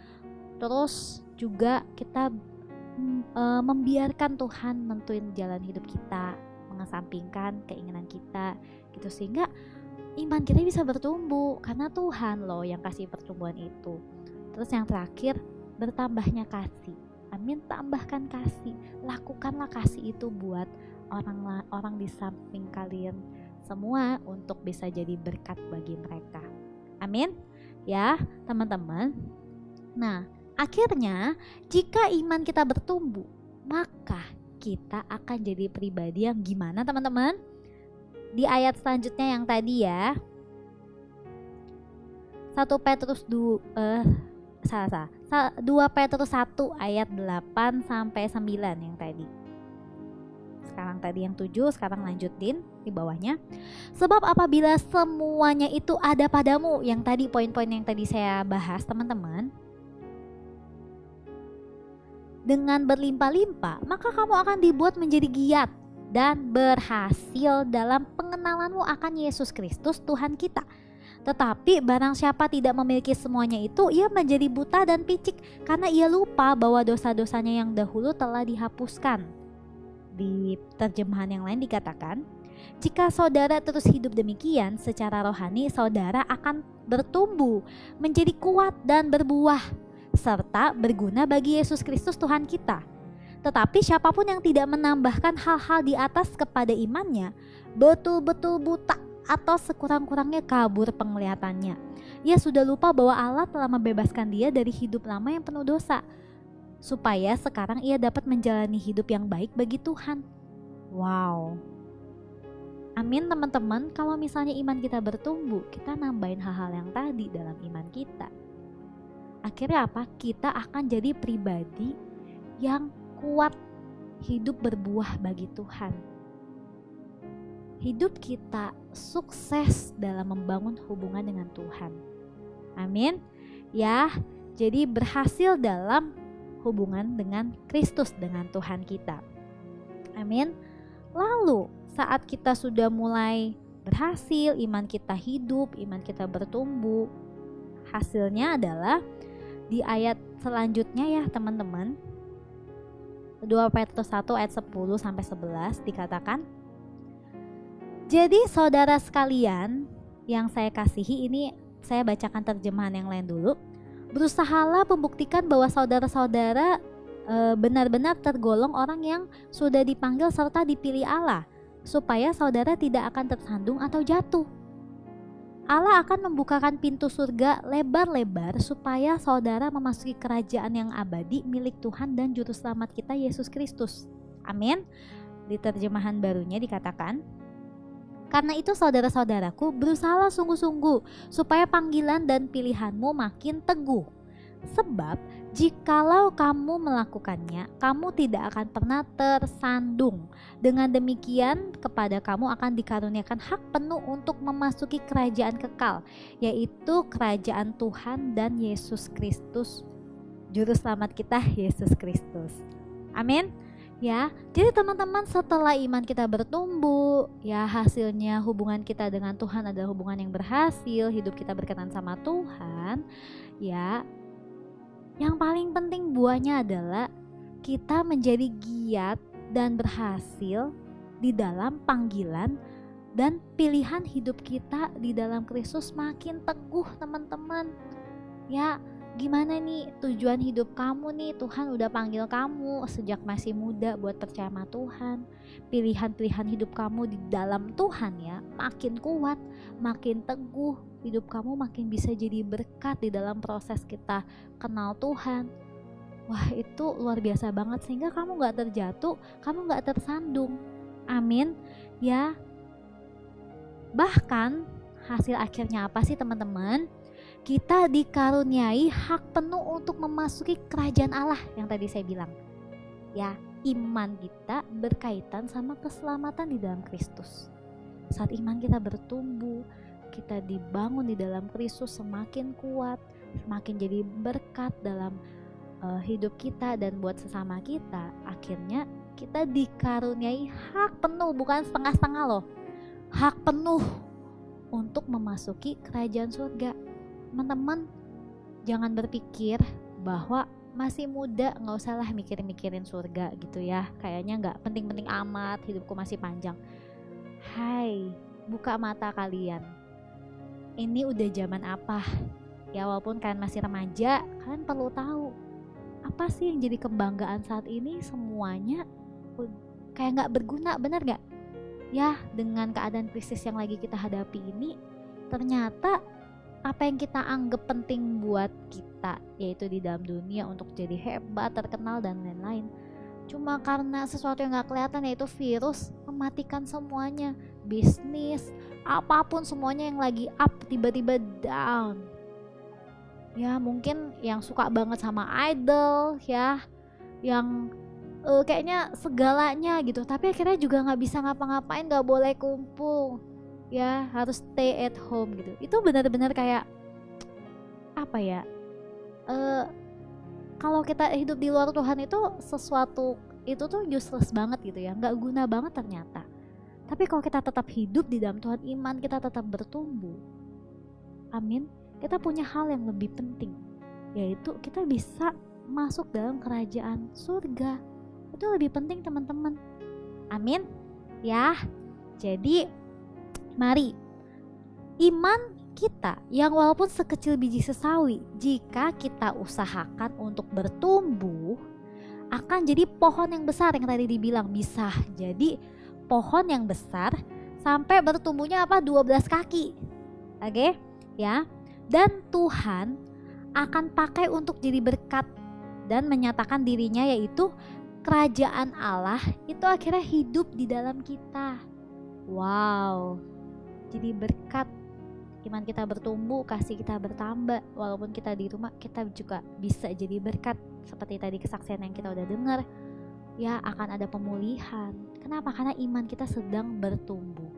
Speaker 5: Terus juga kita membiarkan Tuhan nentuin jalan hidup kita, mengesampingkan keinginan kita gitu, sehingga iman kita bisa bertumbuh karena Tuhan loh yang kasih pertumbuhan itu. Terus yang terakhir, bertambahnya kasih. Amin. Tambahkan kasih, lakukanlah kasih itu buat orang di samping kalian semua untuk bisa jadi berkat bagi mereka. Amin ya teman-teman. Nah akhirnya jika iman kita bertumbuh, maka kita akan jadi pribadi yang gimana teman-teman? Di ayat selanjutnya yang tadi ya, 2 Petrus 1 ayat 8 sampai 9 yang tadi. Sekarang tadi yang 7, sekarang lanjutin di bawahnya. Sebab apabila semuanya itu ada padamu, yang tadi poin-poin yang tadi saya bahas teman-teman, dengan berlimpah-limpah, maka kamu akan dibuat menjadi giat dan berhasil dalam pengenalanmu akan Yesus Kristus Tuhan kita. Tetapi barang siapa tidak memiliki semuanya itu, ia menjadi buta dan picik karena ia lupa bahwa dosa-dosanya yang dahulu telah dihapuskan. Di terjemahan yang lain dikatakan, jika saudara terus hidup demikian, secara rohani saudara akan bertumbuh menjadi kuat dan berbuah, serta berguna bagi Yesus Kristus Tuhan kita. Tetapi siapapun yang tidak menambahkan hal-hal di atas kepada imannya, betul-betul buta atau sekurang-kurangnya kabur penglihatannya. Ia sudah lupa bahwa Allah telah membebaskan dia dari hidup lama yang penuh dosa, supaya sekarang ia dapat menjalani hidup yang baik bagi Tuhan. Wow. Amin teman-teman, kalau misalnya iman kita bertumbuh, kita nambahin hal-hal yang tadi dalam iman kita. Akhirnya apa? Kita akan jadi pribadi yang kuat, hidup berbuah bagi Tuhan. Hidup kita sukses dalam membangun hubungan dengan Tuhan. Amin. Ya, jadi berhasil dalam hubungan dengan Kristus, dengan Tuhan kita. Amin. Lalu saat kita sudah mulai berhasil, iman kita hidup, iman kita bertumbuh, hasilnya adalah di ayat selanjutnya ya teman-teman, 2 Petrus 1 ayat 10 sampai 11 dikatakan, jadi saudara sekalian yang saya kasihi, ini saya bacakan terjemahan yang lain dulu. Berusahalah membuktikan bahwa saudara-saudara benar-benar tergolong orang yang sudah dipanggil serta dipilih Allah, supaya saudara tidak akan tersandung atau jatuh. Allah akan membukakan pintu surga lebar-lebar supaya saudara memasuki kerajaan yang abadi milik Tuhan dan Juru Selamat kita Yesus Kristus. Amin. Di terjemahan barunya dikatakan, karena itu saudara-saudaraku, berusahalah sungguh-sungguh supaya panggilan dan pilihanmu makin teguh. Sebab jikalau kamu melakukannya, kamu tidak akan pernah tersandung. Dengan demikian kepada kamu akan dikaruniakan hak penuh untuk memasuki kerajaan kekal, yaitu kerajaan Tuhan dan Yesus Kristus, Juru Selamat kita Yesus Kristus. Amin. Ya, jadi teman-teman, setelah iman kita bertumbuh, ya hasilnya hubungan kita dengan Tuhan adalah hubungan yang berhasil, hidup kita berkenan sama Tuhan. Ya, yang paling penting buahnya adalah kita menjadi giat dan berhasil di dalam panggilan dan pilihan hidup kita di dalam Kristus makin teguh teman-teman. Ya, gimana nih tujuan hidup kamu nih? Tuhan udah panggil kamu sejak masih muda buat percaya sama Tuhan. Pilihan-pilihan hidup kamu di dalam Tuhan ya makin kuat, makin teguh. Hidup kamu makin bisa jadi berkat di dalam proses kita kenal Tuhan. Wah, itu luar biasa banget, sehingga kamu gak terjatuh, kamu gak tersandung. Amin. Ya, bahkan hasil akhirnya apa sih teman-teman? Kita dikaruniai hak penuh untuk memasuki kerajaan Allah yang tadi saya bilang. Ya, iman kita berkaitan sama keselamatan di dalam Kristus. Saat iman kita bertumbuh, kita dibangun di dalam Kristus semakin kuat, semakin jadi berkat dalam hidup kita dan buat sesama kita. Akhirnya kita dikaruniai hak penuh, bukan setengah-setengah loh. Hak penuh untuk memasuki kerajaan surga. Teman-teman, jangan berpikir bahwa masih muda nggak usah lah mikirin surga gitu ya, kayaknya nggak penting-penting amat, hidupku masih panjang. Hai, buka mata kalian, ini udah zaman apa ya? Walaupun kalian masih remaja, kalian perlu tahu apa sih yang jadi kebanggaan saat ini. Semuanya kayak nggak berguna, bener nggak ya? Dengan keadaan krisis yang lagi kita hadapi ini, ternyata apa yang kita anggap penting buat kita, yaitu di dalam dunia untuk jadi hebat, terkenal dan lain-lain, cuma karena sesuatu yang gak kelihatan, yaitu virus, mematikan semuanya. Bisnis, apapun semuanya yang lagi up tiba-tiba down. Ya mungkin yang suka banget sama idol ya, yang kayaknya segalanya gitu, tapi akhirnya juga gak bisa ngapa-ngapain, gak boleh kumpul ya, harus stay at home gitu. Itu benar-benar kayak apa ya, kalau kita hidup di luar Tuhan itu sesuatu itu tuh useless banget gitu ya, nggak guna banget ternyata. Tapi kalau kita tetap hidup di dalam Tuhan, iman kita tetap bertumbuh, amin, kita punya hal yang lebih penting, yaitu kita bisa masuk dalam kerajaan surga. Itu lebih penting teman-teman, amin ya. Jadi mari, iman kita yang walaupun sekecil biji sesawi, jika kita usahakan untuk bertumbuh, akan jadi pohon yang besar yang tadi dibilang, bisa jadi pohon yang besar sampai bertumbuhnya 12 kaki. Oke, ya. Dan Tuhan akan pakai untuk jadi berkat dan menyatakan dirinya, yaitu kerajaan Allah itu akhirnya hidup di dalam kita. Wow. Jadi berkat, iman kita bertumbuh, kasih kita bertambah. Walaupun kita di rumah, kita juga bisa jadi berkat. Seperti tadi kesaksian yang kita udah dengar, ya akan ada pemulihan. Kenapa? Karena iman kita sedang bertumbuh.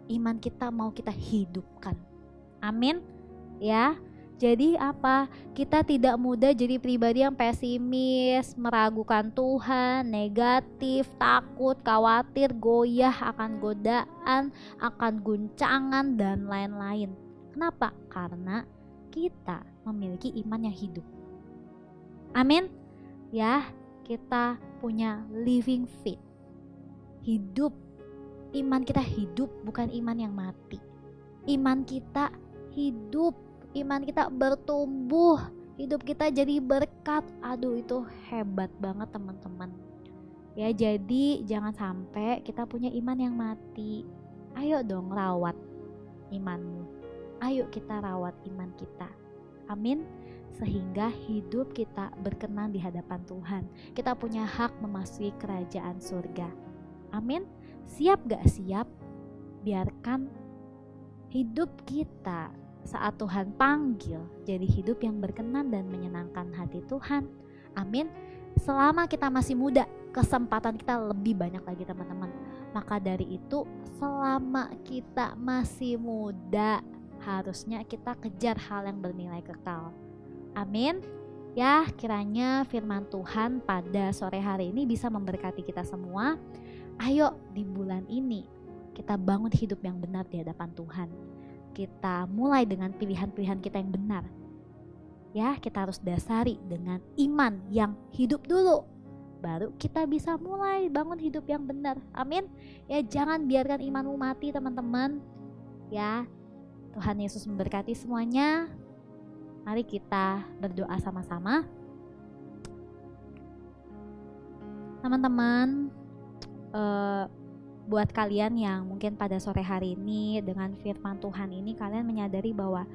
Speaker 5: Iman kita mau kita hidupkan. Amin. Ya. Jadi apa? Kita tidak mudah jadi pribadi yang pesimis, meragukan Tuhan, negatif, takut, khawatir, goyah akan godaan, akan guncangan dan lain-lain. Kenapa? Karena kita memiliki iman yang hidup. Amin. Ya, kita punya living faith. Hidup. Iman kita hidup, bukan iman yang mati. Iman kita hidup. Iman kita bertumbuh, hidup kita jadi berkat. Aduh, itu hebat banget teman-teman. Ya, jadi jangan sampai kita punya iman yang mati. Ayo dong rawat imanmu. Ayo kita rawat iman kita. Amin. Sehingga hidup kita berkenan di hadapan Tuhan. Kita punya hak memasuki kerajaan surga. Amin. Siap gak siap? Biarkan hidup kita saat Tuhan panggil jadi hidup yang berkenan dan menyenangkan hati Tuhan. Amin. Selama kita masih muda, kesempatan kita lebih banyak lagi teman-teman. Maka dari itu, selama kita masih muda, harusnya kita kejar hal yang bernilai kekal. Amin. Ya, kiranya firman Tuhan pada sore hari ini bisa memberkati kita semua. Ayo di bulan ini kita bangun hidup yang benar di hadapan Tuhan. Kita mulai dengan pilihan-pilihan kita yang benar. Ya, kita harus dasari dengan iman yang hidup dulu. Baru kita bisa mulai bangun hidup yang benar. Amin. Ya, jangan biarkan imanmu mati teman-teman. Ya, Tuhan Yesus memberkati semuanya. Mari kita berdoa sama-sama. Teman-teman, buat kalian yang mungkin pada sore hari ini dengan firman Tuhan ini kalian menyadari bahwa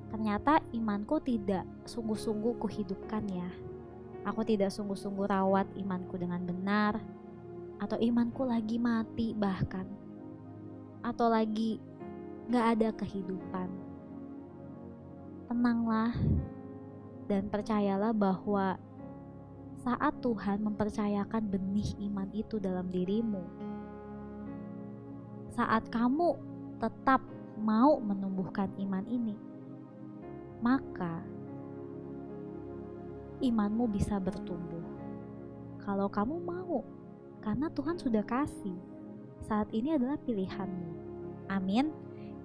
Speaker 5: ternyata imanku tidak sungguh-sungguh kuhidupkan ya. Aku tidak sungguh-sungguh rawat imanku dengan benar, atau imanku lagi mati bahkan, atau lagi gak ada kehidupan. Tenanglah dan percayalah bahwa saat Tuhan mempercayakan benih iman itu dalam dirimu, saat kamu tetap mau menumbuhkan iman ini, maka imanmu bisa bertumbuh. Kalau kamu mau, karena Tuhan sudah kasih. Saat ini adalah pilihanmu. Amin.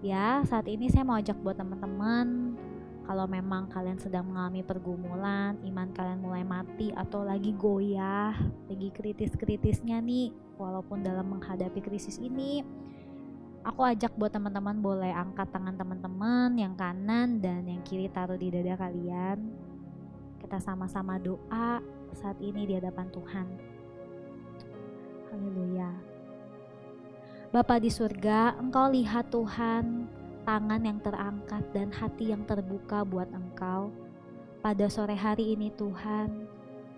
Speaker 5: Ya, saat ini saya mau ajak buat teman-teman, kalau memang kalian sedang mengalami pergumulan, iman kalian mulai mati atau lagi goyah, lagi kritis-kritisnya nih, walaupun dalam menghadapi krisis ini, aku ajak buat teman-teman boleh angkat tangan teman-teman yang kanan dan yang kiri taruh di dada kalian. Kita sama-sama doa saat ini di hadapan Tuhan. Haleluya. Bapa di surga, Engkau lihat Tuhan, tangan yang terangkat dan hati yang terbuka buat Engkau. Pada sore hari ini Tuhan,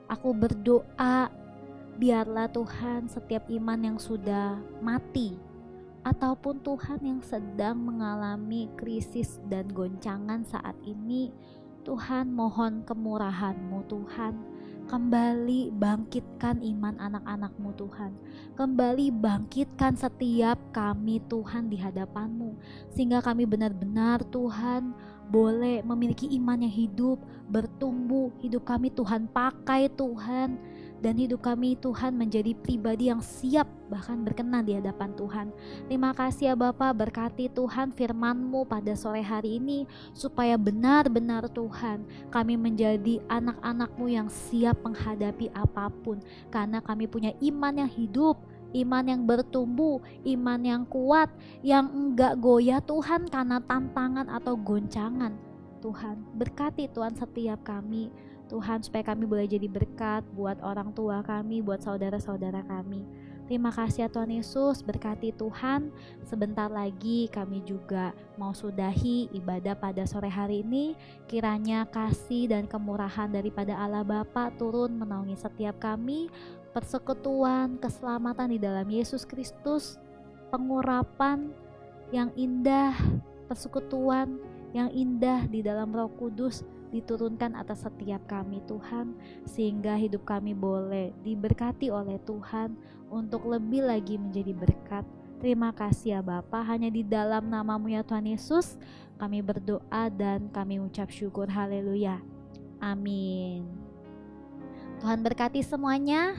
Speaker 5: aku berdoa biarlah Tuhan setiap iman yang sudah mati, ataupun Tuhan yang sedang mengalami krisis dan goncangan saat ini, Tuhan mohon kemurahan-Mu Tuhan, kembali bangkitkan iman anak-anak-Mu Tuhan, kembali bangkitkan setiap kami Tuhan di hadapan-Mu, sehingga kami benar-benar Tuhan boleh memiliki iman yang hidup, bertumbuh, hidup kami Tuhan pakai Tuhan, dan hidup kami Tuhan menjadi pribadi yang siap bahkan berkenan di hadapan Tuhan. Terima kasih ya Bapa, berkati Tuhan firman-Mu pada sore hari ini supaya benar-benar Tuhan kami menjadi anak-anak-Mu yang siap menghadapi apapun, karena kami punya iman yang hidup, iman yang bertumbuh, iman yang kuat, yang enggak goyah Tuhan karena tantangan atau goncangan. Tuhan berkati Tuhan setiap kami Tuhan, supaya kami boleh jadi berkat buat orang tua kami, buat saudara-saudara kami. Terima kasih ya Tuhan Yesus, berkati Tuhan. Sebentar lagi kami juga mau sudahi ibadah pada sore hari ini. Kiranya kasih dan kemurahan daripada Allah Bapa turun menaungi setiap kami. Persekutuan, keselamatan di dalam Yesus Kristus, pengurapan yang indah, persekutuan yang indah di dalam Roh Kudus diturunkan atas setiap kami Tuhan, sehingga hidup kami boleh diberkati oleh Tuhan untuk lebih lagi menjadi berkat. Terima kasih ya Bapa, hanya di dalam nama-Mu ya Tuhan Yesus kami berdoa dan kami ucap syukur. Haleluya, amin. Tuhan berkati semuanya.